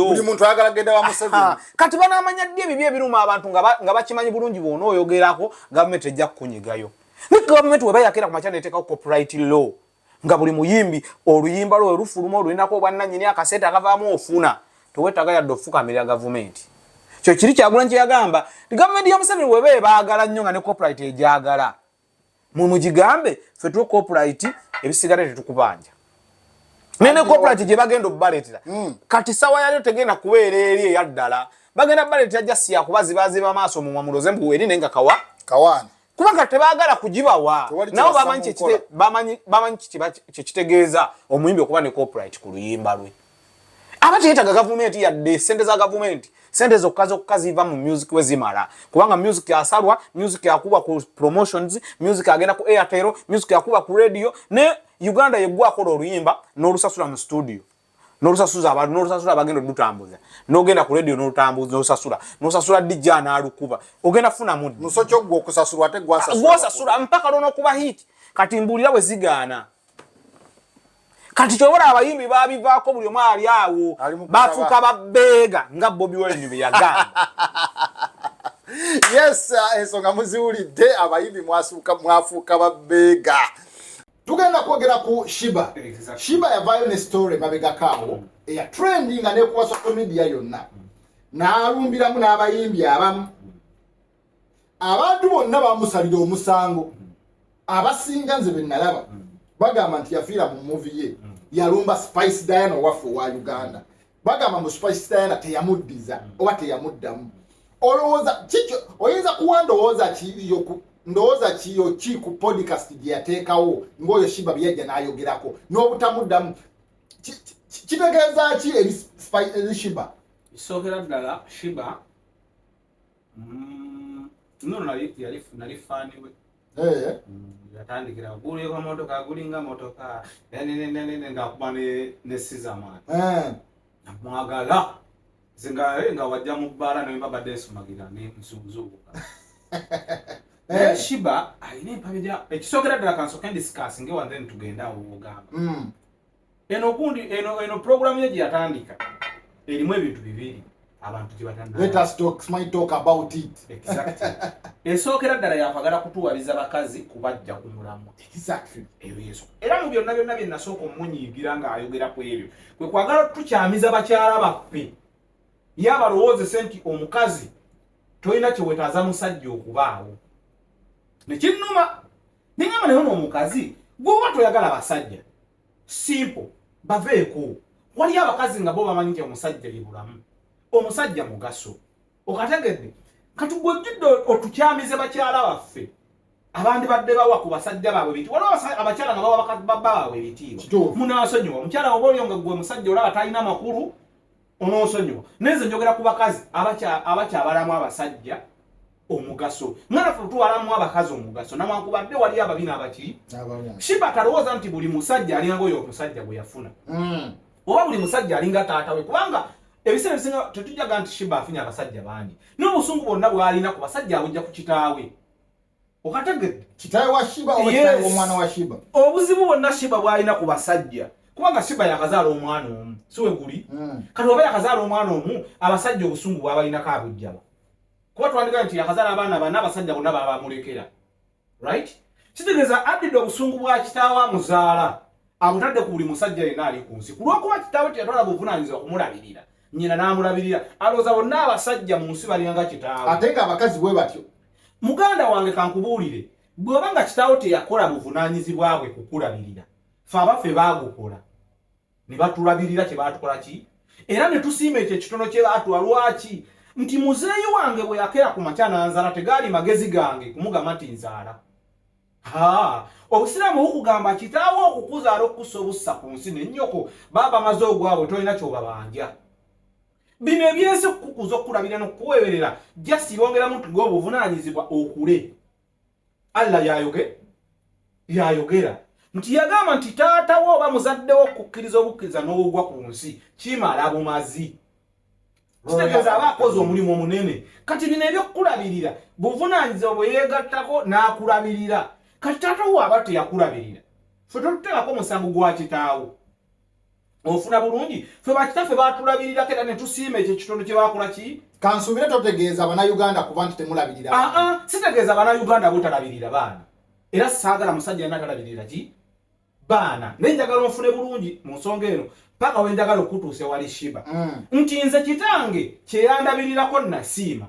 buli muntu ayagala genda wa Museveni kati banamanya ddi ebibi ebiruma abantu nga bakimanyi bulungi bwona oyogerako gavumenti ejja kukunyigayo ne gavumenti weba yakera ku makya neteekawo copyright law nga buli muyimbi oluyimba lwe lufuluma olulinako obwannannyini akaseeta akavaamu ofuna towetaaga yadde ofukamira gavumenti kyo kiri Kyagulanyi kye yagamba gavumenti ya Museveni weba ebaagala nnyo nga ne copyright egyagala mugigambe ffe tuwe copyright ebisigale tetukubanja nene copyright gye bagenda obbaleetera kati sawa yalyo tegenda kubeera eri eyaddala bagenda baleetera just yakubazibaziba amaaso mu mwamuloze mbu eri nenga kawaani kubanga tebaagala kugibawa nabo bamanyi kitegeeza omuyimbi okuba ne copyright ku luyimba lwe aba teyeetaga gavumenti yadde sente za gavumenti sente zokka ziva mu music we zimala kubanga music yasalwa music yakuba ku promotions music agenda ku Airtel music yakuba ku radio ne Uganda yegwa akola oluyimba n'olusasula mu studio n'olusasuza abantu n'olusasula abagenda odutambuza n'ogenda ku radio n'olutambuza n'osasula DJ n'alukuba ogenda funa muddi musocho gwo okusasulwa ate gwasasula mpaka lono kuba hit kati mbulira we zigaana kati kyobora abayimbi babivaako buli omu ali awo bafuuka babbeega nga Bobi Wine bye yagamba yes ensonga muziwulidde abayimbi mwafuuka babbeega tugenda kwogera ku Shiba yavaayo ne story mabegakaawo eya trending nga nekuba social media yonna n'alumbiramu n'abayimbi abamu abantu bonna bamusalira omusango abasinga nze bennalaba bagamba nti yafiira mu movie ye yalumba Spice Diana owaffe wa Uganda bagamba mu Spice Diana teyamuddiza oba teyamuddamu olowooza kikyo oyinza ndowooza kiyo ki ku podcast gye yateekawo ng'oyo Shiba byajja n'ayogerako n'obutamuddamu kitegeeza ki eri Shiba isookera ddala Shiba nno nali faani we yatandikira guleko motoka gulinga motoka ng'akuba ne Sizamaani namwagala nga wajja mu bbaala nemba badde nsumagira nsunzuubuka Shiba alina empabira ekisookera ddala kansooka ndisikaasi ngewanze nitugenda awo ogamba eno programu ye gye yatandika erimu ebintu bibiri abantu let us talk about it exactly esookera ddala yakwagala kutuwaliza bakazi kubajja ku mulamu exactly ebyeso era mu byonna bye nasooka omunyiigira ng'ayogera ku ebyo kwe kwagala tukyamiza bakyala baffe yabalowozese nti omukazi tolina kyewetaaza musajja okubaawo nekinnuma nengamba naye n'omukazi gwoba toyagala basajja simple baveeko waliyo abakazi nga bo bamanyi nti omusajja ye bulamu omusajja mugaso okategedde katugwejjudde otukyamize bakyala baffe abandi badde bawa ku basajja baabwe biti waliwo abakyala nga bawa bakabba baabwe ebitiibwa munaasonyiwa omukyala oba olio nga gwe musajja olaba talina makulu onoosonyiwa nenze njogera ku bakazi abakyabalamu abasajja omugaso nganafe tuwalamu abakazi omugaso nawankubadde wali ababina abaki Shiba talowooza nti buli musajja alinga oyo omusajja gwe yafuna oba buli musajja alinga taata we kubanga ebiseera bisinga tetujjaga nti Shiba afunye abasajja bangi n'obusungu bwonna bw'alina ku basajja abujja ku kitaawe okategedde kitaawe wa Shiba oba kitaawe w'omwana wa Shiba obuzibu bwonna Shiba bw'alina ku basajja kubanga Shiba yakazaala omwana omu siwe guli kati oba yakazaala omwana omu abasajja obusungu bw'abalinako abujjaba kuba twandika nti yakazaala abaana bana abasajja bonna babamulekera right kitegeeza addidde obusungu bwa kitaawe amuzaala abutadde ku buli musajja yenna ali ku nsi ku lw'okuba kitaawe teyatwala buvunaanyizibwa kumulabirira nnyina n'amulabirira alowooza bonna abasajja mu nsi balinganga kitaawe ate nga abakazi bwe batyo muganda wange kankubuulire bw'oba nga kitaawe teyakola buvunaanyizibwa bwe kukulabirira fe abaffe baagukola ne batulabirira kye baatukola ki era ne tusiima ekyo ekitono kye baatuwa lwaki nti muzeeyi wange bwe yakera ku makya nanzaala tegaali magezi gange kumugamba nti nzaala obusiraamu bukugamba kitaawe okukuzaala okukussa obussa ku nsi nennyoko baaba maze ogwabwe tolina kyobabanja bino ebyensi okukukuza okukulabira n'okukuweerera jasi bongeramu nti g'obuvunaanyizibwa okule Allah yayogera nti yagamba nti taatawo oba muzaddewo okukkiriza obukkiriza n'obugwa ku nsi kimala bumazi kitegeeza aba akoze omulimu omunene kati bino ebyokukulabirira buvunaanyizibwa bwe yeegattako n'akulabirira kati taatawo aba teyakulabirira fe totuteekako omusango gwa kitaawo ofuna bulungi fe bakitaffe baatulabirirako era ne tusiima ekyo ekitono kye baakola ki kansuubire totegeeza Bannayuganda kuba nti temulabirira sitegeeza Bannayuganda butalabirira baana era saagala musajja yenna talabirira ki baana naye njagala onfune bulungi mu nsonga eno paka we njagala okutuusa wali Shiba nti nze kitange kyeyandabirirako nasiima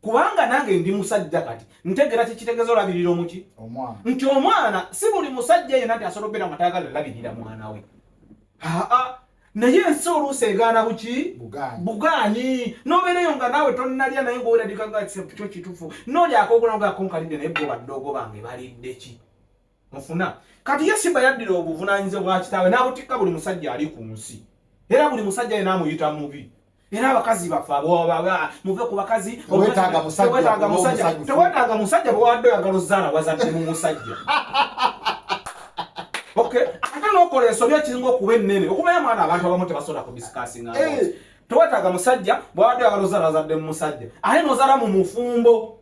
kubanga nange ndi musajja kati ntegera kikitegeeza olabirira omuki nti omwana si buli musajja yenna nti asobola okubeera nga tayagala labirira mwana we naye ensi oluusi egaana buki bugaanyi n'obeereyo nga naawe tonnalya naye ng'oweradikanga kyo kituufu n'olyako ogulangako nkalidde naye bwe baddogo bange balidde ki ofuna kati ye Shiba yaddira obuvunaanyizibwa bwa kitaawe n'abutikka buli musajja ali ku nsi era buli musajja yenna amuyita mubi era abakazi baffe muve ku bakazi teweetaaga musajja bwewadde oyagala ozaala wazadde mu musajja okay ate n'okola ensobi ekiringa okuba ennene okumanya mwana abantu abamu tebasobola kubisikasinga teweetaaga musajja bwewadde oyagala ozaala wazadde mu musajja ate n'ozaala mu mufumbo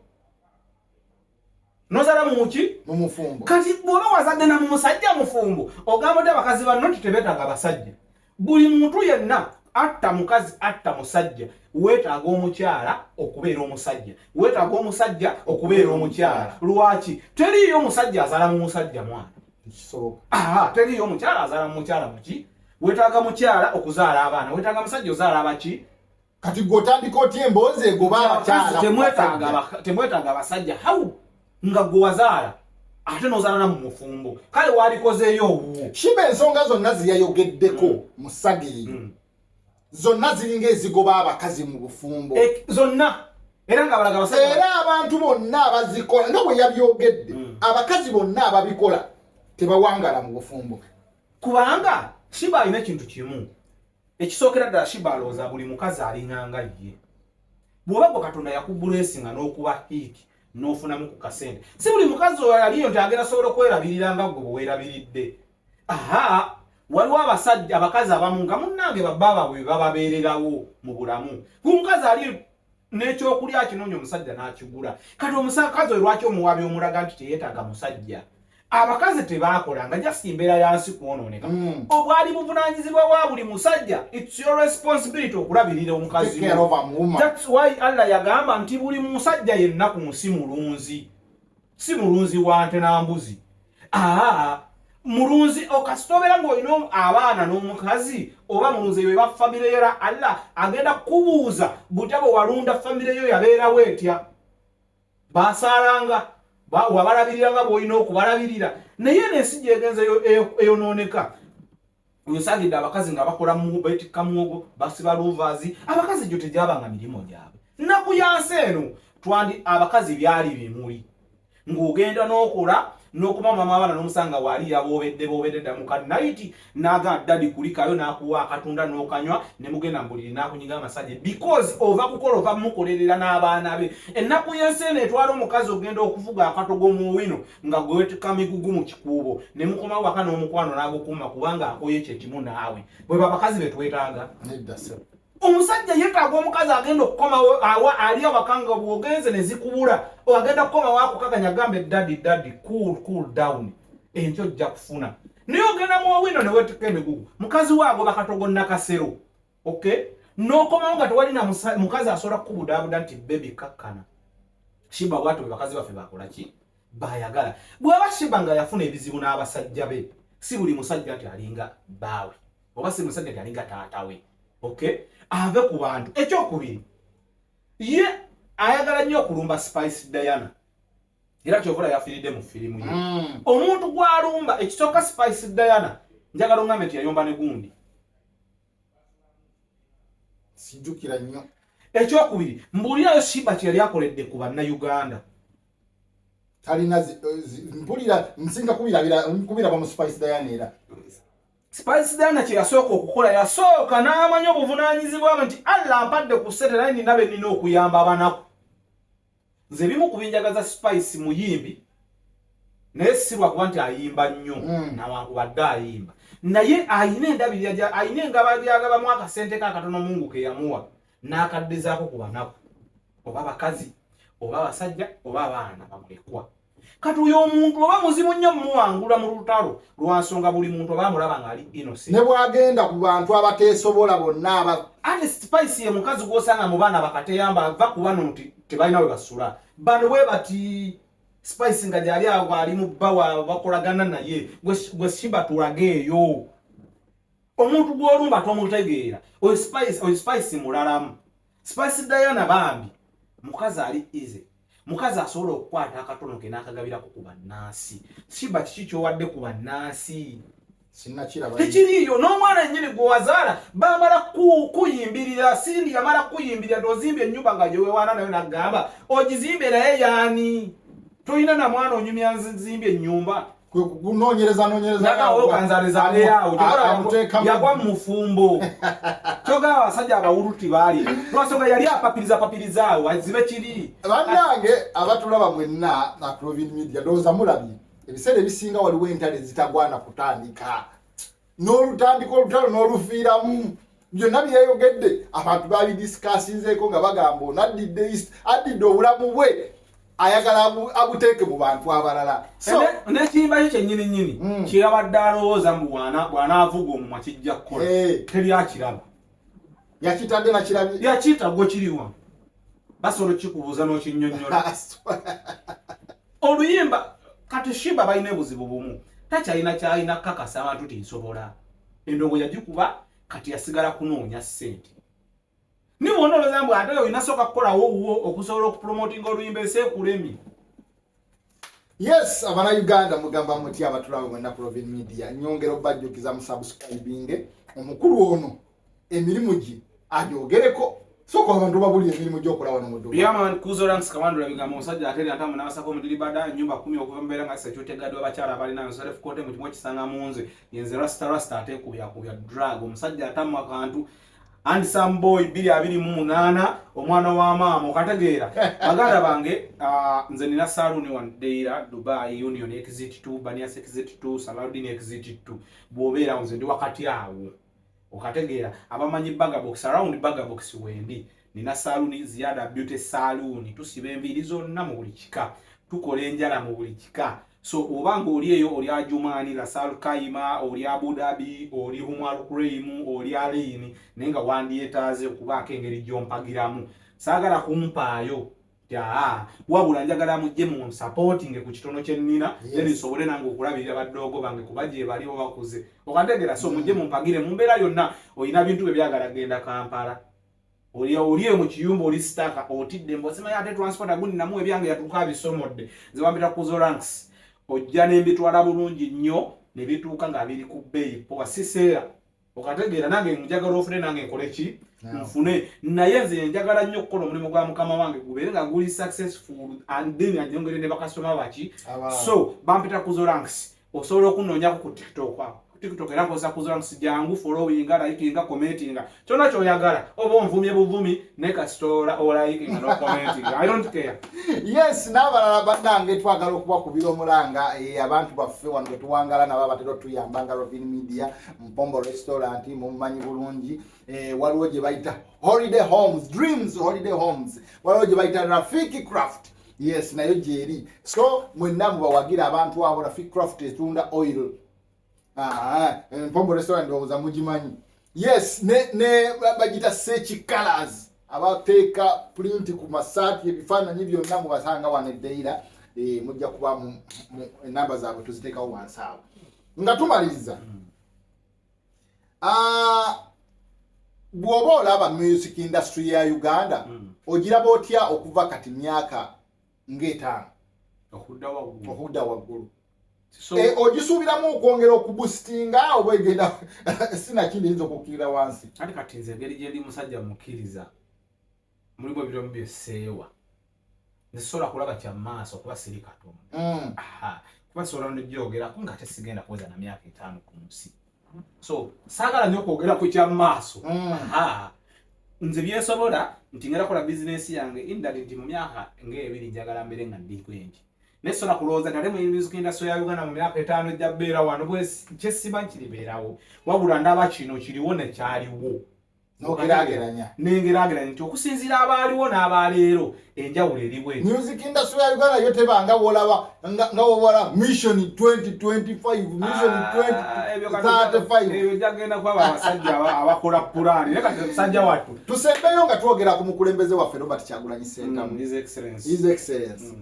nozaala mu muki mu mufumbo kati bw'oba wazadde na mu musajja mufumbo ogamba nti abakazi banno nti tebeetaaga basajja buli muntu yenna atta mukazi atta musajja weetaaga omukyala okubeera omusajja weetaaga omusajja okubeera omukyala lwaki teriiyo omusajja azaala mu musajja mwana teriiyo omukyala azaala mu mukyala muki weetaaga mukyala okuzaala abaana weetaaga musajja ozaala abaki kati gw'otandika otya emboozi egoba abakyala temwetaaga abasajja hawu nga gwe wazaala ate n'ozaala na mu mufumbo kale waalikozeeyo obuwo Shiba ensonga zonna ziyayogeddeko mu ssaga eyo zonna ziringa ezigoba abakazi mu bufumbo zonna era nga balaga abasajja era abantu bonna abazikola nga bwe yabyogedde abakazi bonna ababikola tebawangala mu bufumbo kubanga Shiba alina ekintu kimu ekisookera ddala Shiba alowooza buli mukazi alinganga ye bw'oba gwe Katonda yakubuleesinga n'okuba hiiki n'ofunamu ku kasente si buli mukazi oyo aliyo nti agenda asobola okwerabirira nga gwe bwe weerabiridde waliwo abasajja abakazi abamu nga munnange babbaaba bwe bababeererawo mu bulamu omukazi ali n'ekyokulya kinoonya omusajja n'akigula kati omusakazi oyo lwaki omuwaabi omulaga nti teyeetaaga musajja abakazi tebaakolanga just embeera yansi kwonooneka obwali buvunaanyizibwa bwa buli musajja it's your responsibility okulabirira omukazi that's why Allah yagamba nti buli musajja yenna ku nsi mulunzi si mulunzi wa nte na mbuzi mulunzi okasitobera ng'olina abaana n'omukazi oba mulunzi we ba famire yo Allah agenda kubuuza butabo walunda famire yo yabeerawo etya basaalanga wabalabiriranga bw'olina okubalabirira naye n'ensi gyegenzeyo eyonooneka nsangidde abakazi nga bakola beetikka muwogo basiba luuvaazi abakazi gyo tegyabanga mirimu gyabwe nnaku yansi eno abakazi byali bimuli ng'ogenda n'okola n'okuma mama abaana n'omusanga wali yaboobedde ddamu ka night n'aga dadi kulikayo n'akuwa akatunda n'okanywa ne mugenda mu buliri n'akunyiga amasajja because ova kukola ova mukolerera n'abaana be ennaku y'enseeno etwala omukazi ogenda okuvuga akatogo mu wino nga gwewetuka migugu mu kikuubo ne mukoma waka n'omukwano n'agukuuma kubanga akoye kyekimu naawe bwe babakazi be twetaaga omusajja yeetaaga omukazi agenda okukoma awa ali abakanga bwogenze ne zikubula agenda kukoma wakukakanya gambe dadi cool down entyo ojja kufuna naye ogenda mu wino ne wetuka emigugu mukazi waago bakatogo nakasero okay n'okomawo nga tewalina mukazi asobola kukubudaabuda nti bebi kakkana Shiba bwatu bwe bakazi baffe bakola ki bayagala bw'aba Shiba nga yafuna ebizibu n'abasajja be si buli musajja nti alinga baawe oba si musajja nti alinga taata we okay ave ku bantu ekyokubiri ye ayagala nnyo okulumba Spice Diana era kyovula yafiiridde mu firimu ye omuntu gw'alumba ekisooka Spice Diana njagala ongambe nti yayomba ne gundi sijjukira nnyo ekyokubiri mbuulirayo Shiba kye yali akoledde ku bannayuganda talina mpulira nsinga kubira ba mu Spice Diana era Spice Diana kye yasooka okukola yasooka n'amanya obuvunaanyizibwa bwe nti Allah mpadde ku ssente naye nina be nina okuyamba abanaku nze bimu ku binjagaza Spice muyimbi naye si lwakuba nti ayimba nnyo nawankubadde ayimba naye ayina endabirira ayina engaba gyagabamu akasente kakatono Mungu ke yamuwa n'akaddezaako ku banaku oba bakazi oba basajja oba abaana bamulekwa kati uyo omuntu oba muzimu nnyo muwangula mu lutalo lwa nsonga buli muntu oba mulaba ng'ali innocent ne bwagenda ku bantu abateesobola bonna ate Spice ye mukazi gw'osanga mu baana bakateyamba ava ku bano nti tebalina we basula bano we bati Spice nga gyali awo ali mu bbawa bakolagana naye gwe Shiba tulage eyo omuntu gw'olumba tomutegeera oyo Spice mulalamu Spice Diana bambi mukazi ali easy mukazi asobola okukwata akatono ke n'akagabirako ku bannansi Shiba kiki ky'owadde ku bannansi sinnakiraba tekiriyo n'omwana ennyini gwe wazaala bamala kuyimbirira sindi yamala kuyimbirira tozimbye ennyumba nga gyewewaana nayo nagamba ogizimbe naye yaani toyina na mwana onyumya nzimbye ennyumba kunoonyereza nagawo kanzaleza leyawo yagwa mu mufumbo kyogaba abasajja abawuluti baali lwasonga yali apapiriza awo azibe kiri bannange abatulaba mwenna na Provin Media ndowooza mulabye ebiseera ebisinga waliwo entale zitagwana kutandika n'olutandika olutalo n'olufiiramu byonna byeyogedde abantu baabidisikasinzeeko nga bagamba ono addidde obulamu bwe ayagala abuteeke mu bantu abalala nekiyimba kyo kyennyini kirabadde alowooza mbu bw'anaavuga omumwa kijja kukola teryakiraba yakitadde nakirabye yakiyita gwe kiriwa basobola kikubuuza n'okinnyonnyola oluyimba kati Shiba balina ebuzibu bumu takyalina kyalina kakasa abantu tinsobola endongo yagikuba kati yasigala kunoonya ssente niwona olowooza mbu ate olina sooka kukolawo wuwo okusobola okupromotinga oluyimba eseekulemi yes abannayuganda mugamba muti abatulaba mwenna Provin Media nyongera obajjukiza mu subscribing omukulu ono emirimu gye agyogereko soko abantu babuli emirimu gy'okola wano mu ddungu yaman kuzoranks kawandula bigambo omusajja ateri atamu n'abasako omudiri bada ennyumba 10 okuva mbeera nga sekyotegadde abakyala abalina self kote mu kimu ekisanga mu nze yenze rasta ateekubya drug omusajja atamu akantu and some boy 228 omwana wa maama okategeera baganda bange nze nina saluni one deira Dubai Union exit 2 Banias exit 2 Saladin exit 2 bwobeera nze ndi wakati awo okategeera abamanyi Bagabox around Bagabox wendi nina saluni Ziada Beauty Salon tusiba enviiri zonna mu buli kika tukola enjala mu buli kika so obanga oli eyo oli Ajumani la Sal Kaima oli Abu Dhabi oli Umar Cream oli Alini nenga wandietaaze okubaako engeri gy'ompagiramu saagala kumpaayo wabula njagala mujje mu supporting ku kitono kye nnina then nsobole nange okulabirira baddogo bange kuba gye baliwo bakuze okategeera so mujje mumpagire mu mbeera yonna olina bintu bye byagala genda Kampala oli mu kiyumba oli staka otidde mbosema ate transport agundi namu ebyange yatuuka bisomodde nze wambira kuzo ranks ojja n'embitwala bulungi nnyo ne bituuka nga biri ku bbeeyi poa siseera okategeera nange njagala ofune nange nkole ki nfune naye nze njagala nnyo okukola omulimu gwa mukama wange gubeere nga guli successful and then ajongere ne bakasitoma baki so bampita ku Zoranks osobola okunoonyako ku TikTok TikTok era koza ku Zoranks jangu following liking commenting kyonna kyoyagala oba onvumye buvumi ne kastora o liking no commenting I don't care. Yes, n'abalala bannange twagala okubakubira omulanga abantu baffe wano tuwangala nabo batero tuyambanga Rovin Media Mpombo Restaurant mumanyi bulungi waliwo gye bayita Holiday Homes Dreams Holiday Homes waliwo gye bayita Rafiki Craft. Yes, nayo gyeri so mwenna mubawagira abantu abo Rafiki Craft etunda oil Mpombo Restaurant oza mugimanyi. Yes, ne bagita search colors abateeka print ku masati ebifaananyi byonna mubasanga wane deira mujja kuba mu namba zaabwe tuziteekawo wansi awo nga tumaliriza. Bw'oba olaba music industry ya Uganda ogiraba otya okuva kati myaka ng'etaano okudda waggulu ogisuubiramu okwongera okuboostinga oba egenda sinakindi yinza okukkirira wansi ate kati nze engeri gye ndi musajja mukkiriza mulimu ebiramu byeseewa nesobola kulaba kya maaso kuba siri Katonda kuba sobola nojjogerako ng'ate sigenda kuweza na myaka 5 ku nsi so saagala nnyo okwogera ku kya maaso nze byesobola nti ngenda kola bizinesi yange indali nti mu myaka ng'ebiri njagala mbere nga ndi kwengi nesobola kulowooza nti ate mu music industry ya Uganda mu myaka 5 ejja beera wano kyesiba nkiribeerawo wabula ndaba kino kiriwo nekyaliwo nengeraageranya nti okusinziira abaaliwo n'abaleero enjawulo eriwe music industry ya Uganda yo tebanga wolaba nga wobola mission 2025 mission 2035 ebyo jagenda kwaba abasajja abakola pulaani reka musajja wattu tusembeyo nga twogera ku mukulembeze waffe Robert Kyagulanyi Ssentamu his excellence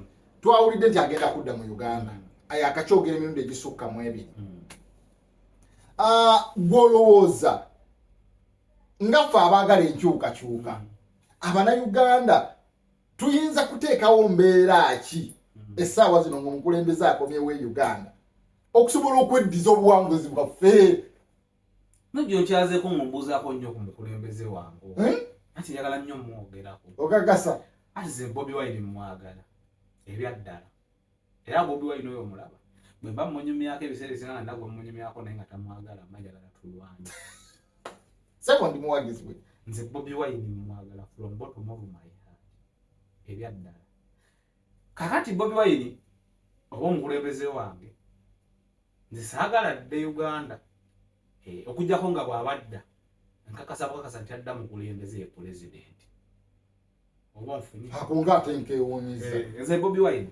twawulidde nti agenda kudda mu Uganda akakyogera emirundi egisukka mu ebiri gwolowooza ngaffe abaagala enkyukakyuka Abannayuganda tuyinza kuteekawo mbeera ki essaawa zino ng'omukulembeze akomyewo e Uganda okusobola okweddiza obuwanguzi bwaffe nojjo nkyazeeko ng'ombuuzaako nnyo ku mukulembeze wange ati njagala nnyo mwogerako okakasa ati ze Bobi Wine mwagala ebyaddala era Bobi Wine oyo omulaba bwe mba mmunyumyako ebiseera ebisinga nga ndagwa mmunyumyako naye nga tamwagala majagala tulwanye sekondi muwagizi we nze Bobi Wine mwagala from bottom of my heart ebyaddala kakati Bobi Wine oba omukulembeze wange nze saagala dde Uganda okujjako nga bw'abadda nkakasa bukakasa nti adda mukulembeze ye pulezidenti oba nfunye akunga ate nkewuunyiza nze Bobi Wine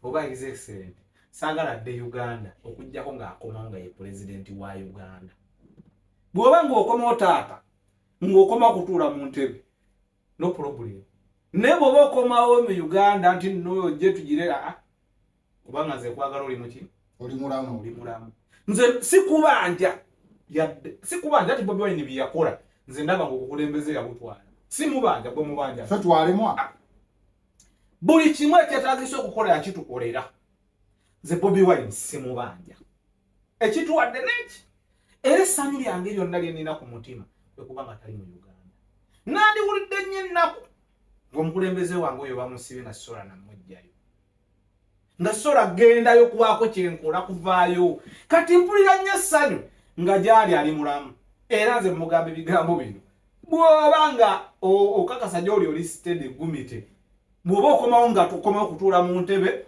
oba his excellent saagala dde Uganda okujjako ng'akomawo nga ye pulezidenti wa Uganda bw'oba ng'okomawo taata ng'okoma kutuula mu ntebe no problem naye bw'oba okomawo mu Uganda nti noyo gye tugire kubanga nze kwagala oli muki oli mulamu nze sikubanja ati Bobi Wine byeyakola nze ndaba ng'okukulembeze yabutwala simubanja bwe mubanja ffe twalemwa buli kimu ekyetaagisa okukola yakitukolera nze Bobi Wine simubanja ekituwadde neki era essanyu lyange lyonna lye nnina ku mutima kwe kuba nga tali mu Uganda nandiwulidde nnyo ennaku ng'omukulembeze wange oyo bamusibe nga sola nammujjayo nga sola gendayo kubaako kyenkola kuvaayo kati mpulira nnyo essanyu nga gyali ali mulamu era nze mugamba ebigambo bino bw'oba nga okakasa gy'oli oli sitede gumite bw'oba okomawo nga tukomawo kutuula mu ntebe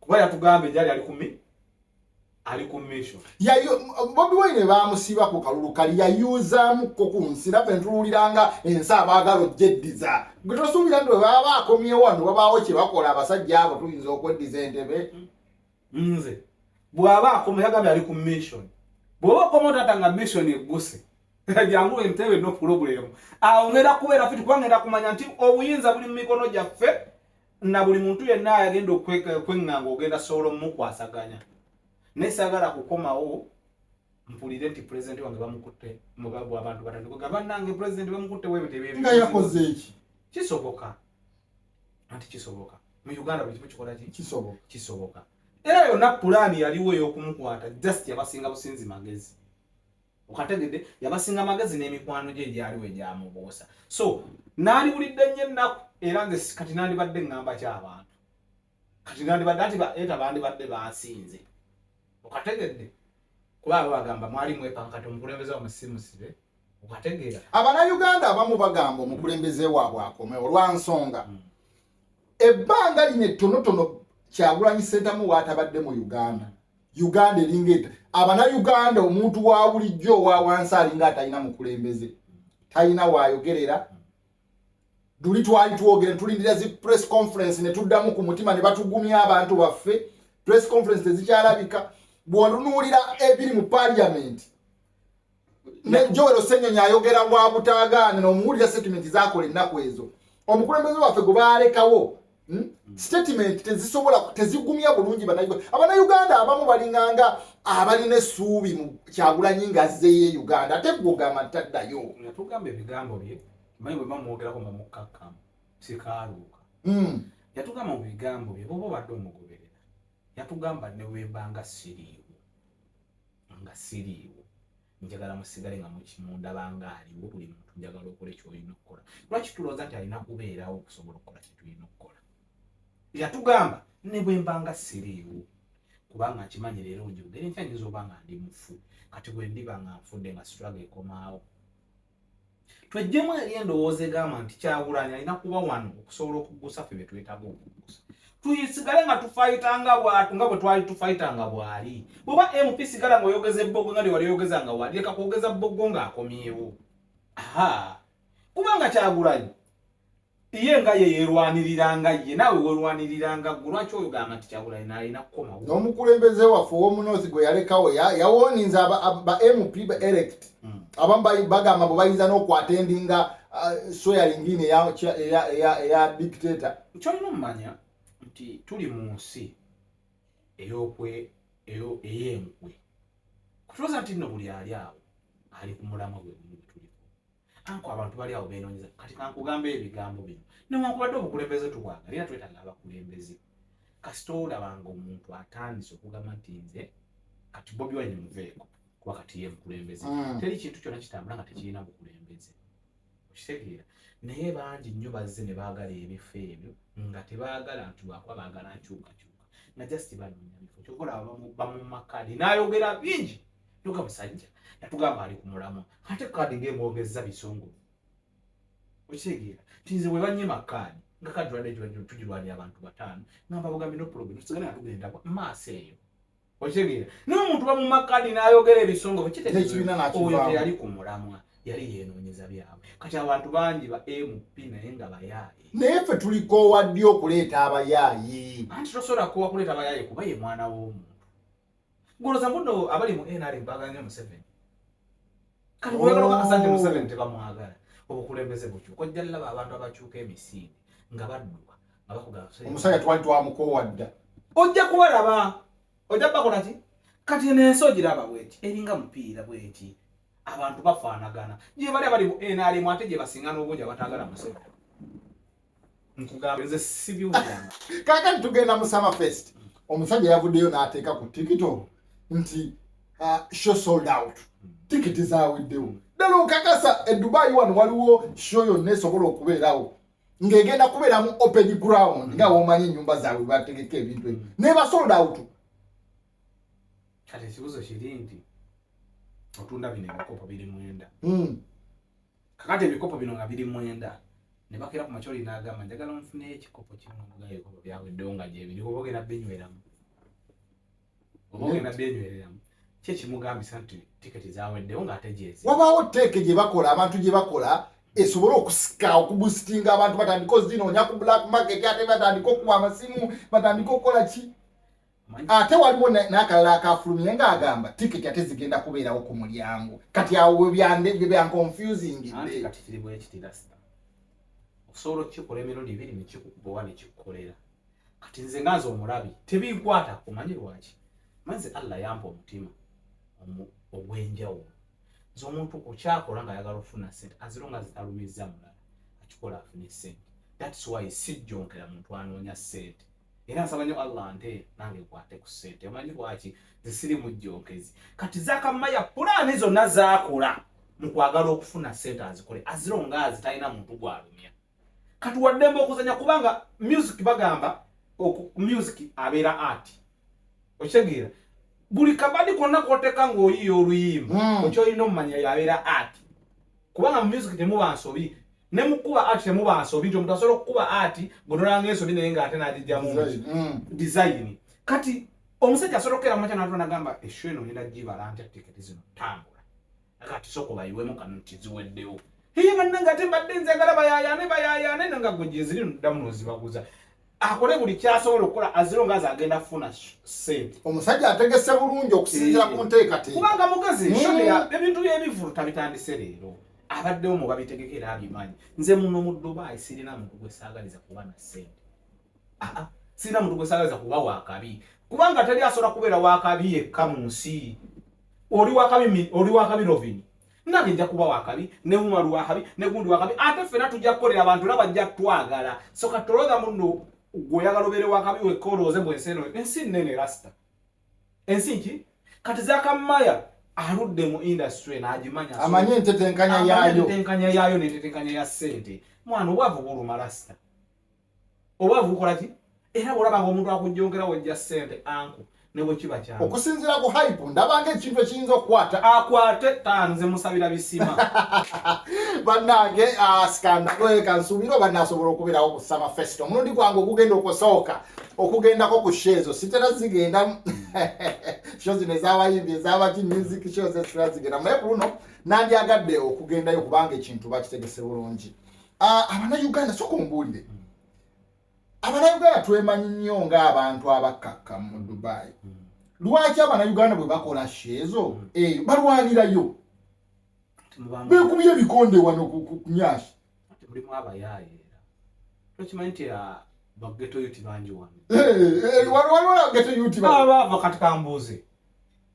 kuba yatugambe gyali ali ku mission Bobi Wine baamusiba ku kalulu kali yayuuzaamuko ku nsi naffe ntuwuliranga ensi abaagala ogyeddiza gwe tosuubira nti bwe baba baakomyewo wano babaawo kye bakola abasajja abo tuyinza okweddiza entebe nze bw'aba akomye yagambye ali ku mission bw'oba okomawo tata nga mission egguse jangu entebe no problem awo ngenda kubeera fiti kuba ngenda kumanya nti obuyinza buli mu mikono gyaffe na buli muntu yenna ayagenda okweŋŋanga ogenda sobola omukwasaganya naye saagala kukomawo mpulire nti pulezidenti wange bamukutte mubabu abantu batandika ga bannange pulezidenti bamukutte webitebye nga yakoze eki kisoboka anti kisoboka mu Uganda buli kimu kikola ki kisoboka era yonna pulaani yaliwo ey'okumukwata just yabasinga businzi magezi okategedde yabasinga amagezi n'emikwano gye gyaliwe gyamubuusa so naaliwulidde nnyo ennaku era nze kati nandibadde ngamba ky'abantu kati nandibadde ati eta bandibadde bansinze okategedde kuba bagamba mwali mwepankati omukulembeze wamusimusibe okategeera Abanayuganda abamu bagamba omukulembeze waabwe akome olwansonga ebbanga lino ettonotono Kyagulanyi Ssentamu waatabadde mu Uganda eringeta Abanayuganda omuntu wa bulijjo wa wansi alinga atalina mukulembeze talina waayogerera duli twali tuwogere tulindira zi press conference ne tuddamu ku mutima ne batugumya abantu baffe press conference tezikyalabika bw'onunuulira ebiri mu parliament ne Joel Osenyonya ayogera bwa butaagaane n'omuwulira statement zaakola ennaku ezo omukulembeze waffe gwe baalekawo statement tezigumya bulungi Abanayuganda abamu balinganga abalina essuubi mu Kyagulanyi ng'azzeeyo Uganda ate gw'ogamba ntaddayo yatugamba ebigambo bye manyi bwe bamwogerako mumukakkamu sikaaluuka yatugamba mu bigambo bye boba obadde omugoberera yatugamba ne wembanga siriiwo njagala musigale nga mundabanga aliwo buli muntu njagala okola ky'olina okukola lwaki tulowooza nti alina kubeerawo okusobola okukola kye tulina okukola yatugamba ne bwe mbanga siriiwo kubanga nkimanyi leero njogere nkya nyinza oba nga ndi mufu kati bwe ndiba nga nfudde nga struggle ekomaawo twejjemu eri endowooza egamba nti Kyagulanyi alina kuba wano okusobola okuggusa ffe bye twetaaga okuggusa tuyisigale nga tufayitanga bwatu nga bwe twali tufayitanga bwali bw'oba MP sigala ng'oyogeza ebbogo nga wali oyogeza nga wali leka kwogeza bbogo ng'akomyewo kubanga Kyagulanyi ye nga ye yerwaniriranga ye naawe werwaniriranga gwe lwaki oyo gamba nti Kyagulanyi naalina kukomawo n'omukulembeze waffe ow'omunozi gwe yalekawo yawoninza ba MP ba elect abamu bagamba bwe bayinza n'okwatendinga swearingine eya dictator kyolina omumanya nti tuli mu nsi ey'enkwe kutulooza nti nno buli ali awo ali ku mulamwa gwe gumu gwe tuliko anko abantu bali awo beenoonyeza kati kankugamba ebigambo bino newankubadde obukulembeze tubwagala era twetaaga abakulembeze kasita olabanga omuntu atandise okugamba nti nze kati Bobi Wine muveeko kuba kati ye mukulembeze teri kintu kyonna kitambula nga tekirina bukulembeze okitegeera naye bangi nnyo bazze ne baagala ebifo ebyo nga tebaagala nti lwakuba baagala nkyukakyuka nga just banoonya bifo kyokola bamumakadi n'ayogera bingi yoga musajja yatugamba ali ku mulamwa ate kadi ng'emwogezza bisongovu okitegeera nti nze bwe banyima kadi nga kadi tugirwanira abantu 5 ngamba bugambi no problem tusigale nga tugenda maaso eyo okitegeera n'omuntu bamumakadi n'ayogera ebisongovu oyo teyali ku mulamwa yali yeenoonyeza byabwe kati abantu bangi ba MP naye nga bayaaye naye ffe tulikoowa ddi okuleeta abayaaye anti tosobola kuwa kuleeta abayaaye kuba ye mwana w'omuntu goloza mbuno abali mu NRM baaganya Museveni kati bwegala okakasanje Museveni tebamwagala obukulembeze bukyuka ojja laba abantu abakyuka emisinde nga badduka nga bakugala omusajja twali twamukoowa dda ojja kubalaba ojja bakola ki kati n'ensi ogiraba bweti eringa mupiira bweti abantu bafaanagana gye bali abali mu NRM ate gye basinga n'obungi abataagala Museveni nkugamba nze sibyuwulanga kaakati tugenda mu Summerfest omusajja yavuddeyo n'ateeka ku tikito nti show sold out tikiti zaaweddewo ddala okakasa e Dubai wano waliwo show yonna esobola okubeerawo ng'egenda kubeeramu open ground nga womanyi ennyumba zaabwe bategeka ebintu ebyo naye ba sold out kati ekibuzo kiri nti otunda bino ebikopo 29 kakati ebikopo bino nga 29 ne bakera ku makyoli n'agamba njagala nfune ekikopo kimu nga ebikopo byaweddewo nga gyebiri oba ogenda bbenywereramu kye kimugambisa nti tiketi zaaweddewo ng'ate gyezi wabaawo tteeke gye bakola abantu gye bakola esobole okusika okubusitinga abantu batandika ozinoonya ku black market ate batandika okuba amasimu batandika okukola ki ate waliwo n'akalala akafulumye ng'agamba tiketi ate zigenda kubeerawo ku mulyango kati awo bya confusing anti kati kiri bwe kitirasta osobola okukikola emirundi 2 nekikukubowa nekikukolera kati nze ngaza omulabi tebinkwata kumanyi lwaki manze Allah yampa omutima ogw'enjawulo nze omuntu okyakola ng'ayagala okufuna ssente azirunga zitalumiza mulala akikola afune ssente that's why sijjonkera muntu anoonya ssente era nsaba nnyo Allah nte nange kwate ku ssente omanyi lwaki zisiri mu jjonkezi kati Zakamaya pulaani zonna zaakola mu kwagala okufuna ssente azikole azironga azitalina muntu gwalumya kati waddembe okuzanya kubanga music bagamba music abeera art okitegeera buli kabadi konna koteka ng'oyiya oluyimba okyolina omumanya yabeera art kubanga mu music temuba nsobi ne mukuba art temuba nsobi nti omuntu asobola okukuba art bw'onolanga ensobi naye ng'ate n'agijjamu design kati omusajja asobola okukeera mu makya n'atula n'agamba esho eno ngenda gibala ntya tiketi zino tambula kati soko bayiwemu kano tiziweddewo hiye bannange ate mbadde nzagala bayayaane nga ggwe gye ziri noddamu n'ozibaguza akole buli kyasobola okukola azironga azagenda kufuna ssente omusajja ategese bulungi okusinziira ku nteekateeka kubanga mugezi shodeya ebintu by'ebivulu tabitandise leero abaddewo mu babitegekera abimanyi nze muno mu Dubai sirina muntu gwe saagaliza kuba na ssente sirina muntu gwe saagaliza kuba wakabi kubanga teri asobola kubeera wakabi yekka mu nsi oli wakabi Rovini nange nja kuba wakabi ne Umaru wakabi ne gundi wakabi ate ffena tujja kukolera abantu nabajja twagala so katoloza muno goyagala obeere wakabi wekkolooze bwensi eno ensi nnene rasta ensi ki kati Zakamaya aludde mu industry n'agimanya amanye entetenkanya yaayo n'entetenkanya ya ssente mwana obwavu buluma rasta obwavu bukola ki era bw'olabanga omuntu akujjongera wejja ssente anku ne bwe kiba kyangu okusinziira ku hype ndabanga ekintu ekiyinza okukwata akwate tanze musabira bisima bannange skandalo kansuubira oba naasobola okubeerawo ku Summer Festival omulundi gwange ogugenda okusooka okugendako ku sheezo sitera zigenda show zino ez'abayimbi ez'abaki music shows ezitera zigenda naye ku luno nandyagadde okugendayo kubanga ekintu bakitegese bulungi Abannayuganda sooka ombuulire Abannayuganda twemanyi nnyo ng'abantu abakkakka mu Dubai lwaki Abannayuganda bwe bakola sheezo balwanirayo beekubye ebikonde wano ku Nyashi mulimu abayaayeera tokimanyi nti bageto yuti bangi wano waliwo geto yuti baava kati kambuuze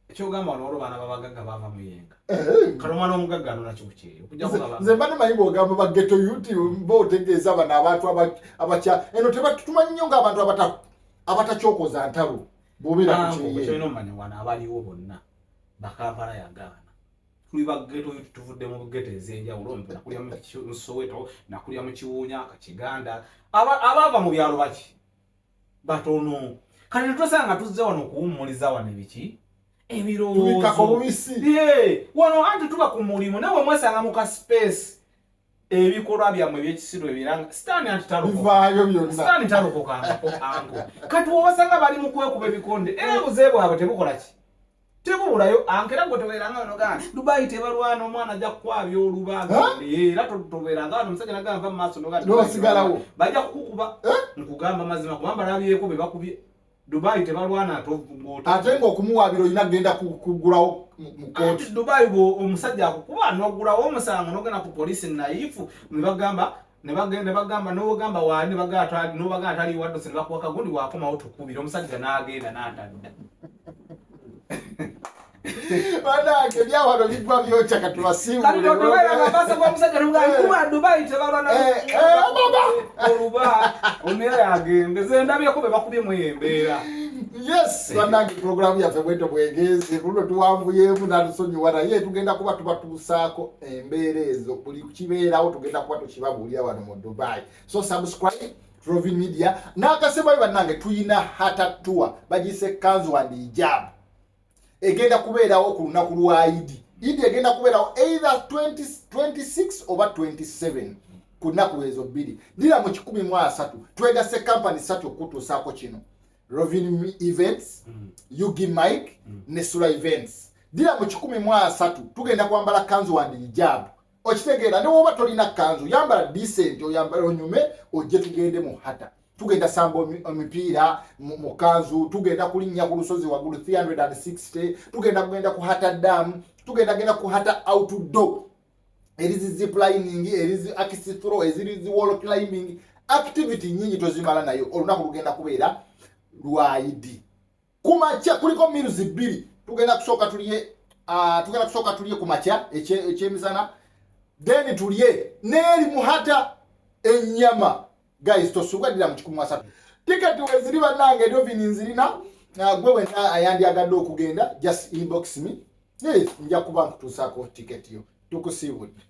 ekyogamba wano olwo baana babagagga baava muyenga kale omwana omugagga ano nakyo kukyeyo nze mba nemanyi bwogamba bageto yuti mbaotegeeza bano abantu abakya eno tumanyi nnyo ng'abantu abatacyokoza ntalo bw'obeera kukyolina omumanya wano abaliwo bonna Bakampala yagaana tuli bageto yuti tuvudde mu geto ez'enjawulo nakulya mu Soweto nakulya mu Kiwunya Kiganda abaava mu byalo baki batono kale netwasanga tuzze wano okuwummuliza wano ebiki ebirowoozo wano anti tuba ku mulimu nawe mwesanga mu ka space ebikolwa byammwe ebyekisiro ebiranga sitaani anti talokokangako ango kati wobasanga bali mu kwekuba ebikonde era obuze bwabwe tebukola ki tebubulayo ankera gwe tobeeranga wano gana Dubai tebalwana omwana ajja kukwabya olubaga era tobeeranga wano omusajja nagamba mu maaso nosigalawo bajja kukukuba nkugamba mazima kubamba labyeko be bakubye Dubai tebalwana ate ng'okumuwaabira olina kugenda kugulawo mu kooti Dubai omusajja akukuba n'ogulawo omusango n'ogenda ku poliisi nayifu ne bagamba n'ogamba waani n'obagamba tali waddose ne bakuwa kagundi waakomawo tukubira omusajja n'agenda n'atadda banange byawano bigwa byokya katubasimbule Dubai tebalwana oluba omera yagende ze ndabyeko be bakubye mu embeera yes banange programu yaffe bwento bwegeze luno tuwanvuyeemu natusonyiwa naye tugenda kuba tubatuusaako embeera ezo buli kibeerawo tugenda kuba tukibabuulira wano mu Dubai so subscribe Rovin Media n'akasembayo bannange tuyina hatatua bagise kanzu and hijab egenda kubeerawo ku lunaku lwa Idi egenda kubeerawo either 26 oba 27 ku nnaku ezo bbiri dira mu 13 twegase company 3 okutuusaako kino Rovin Events Yugi Mike ne Sula Events dira mu 13 tugenda kwambala kanzu and hijab okitegeera ne woba tolina kanzu yambala decent oyambala onyume ojje tugende mu hata tugenda samba omipiira mu kanzu tugenda kulinnya ku lusozi waggulu 360 tugenda ku hata dam tugenda ku hata outdoor erizi ziplining erizi axe throw erizi wall climbing activity nyingi tozimala nayo olunaku lugenda kubeera lwa Idi kumakya kuliko miruzi 2 tugenda kusooka tuliye ku makya ekyemizana then tuliye neri muhata ennyama guys tosugadira mu 13 Tiketi weziri banange Rovin nzirina gwe wena ayandi agadde okugenda just inbox me. Yes, nja kuba nkutuusako tiketi yo. Tukusiibudde.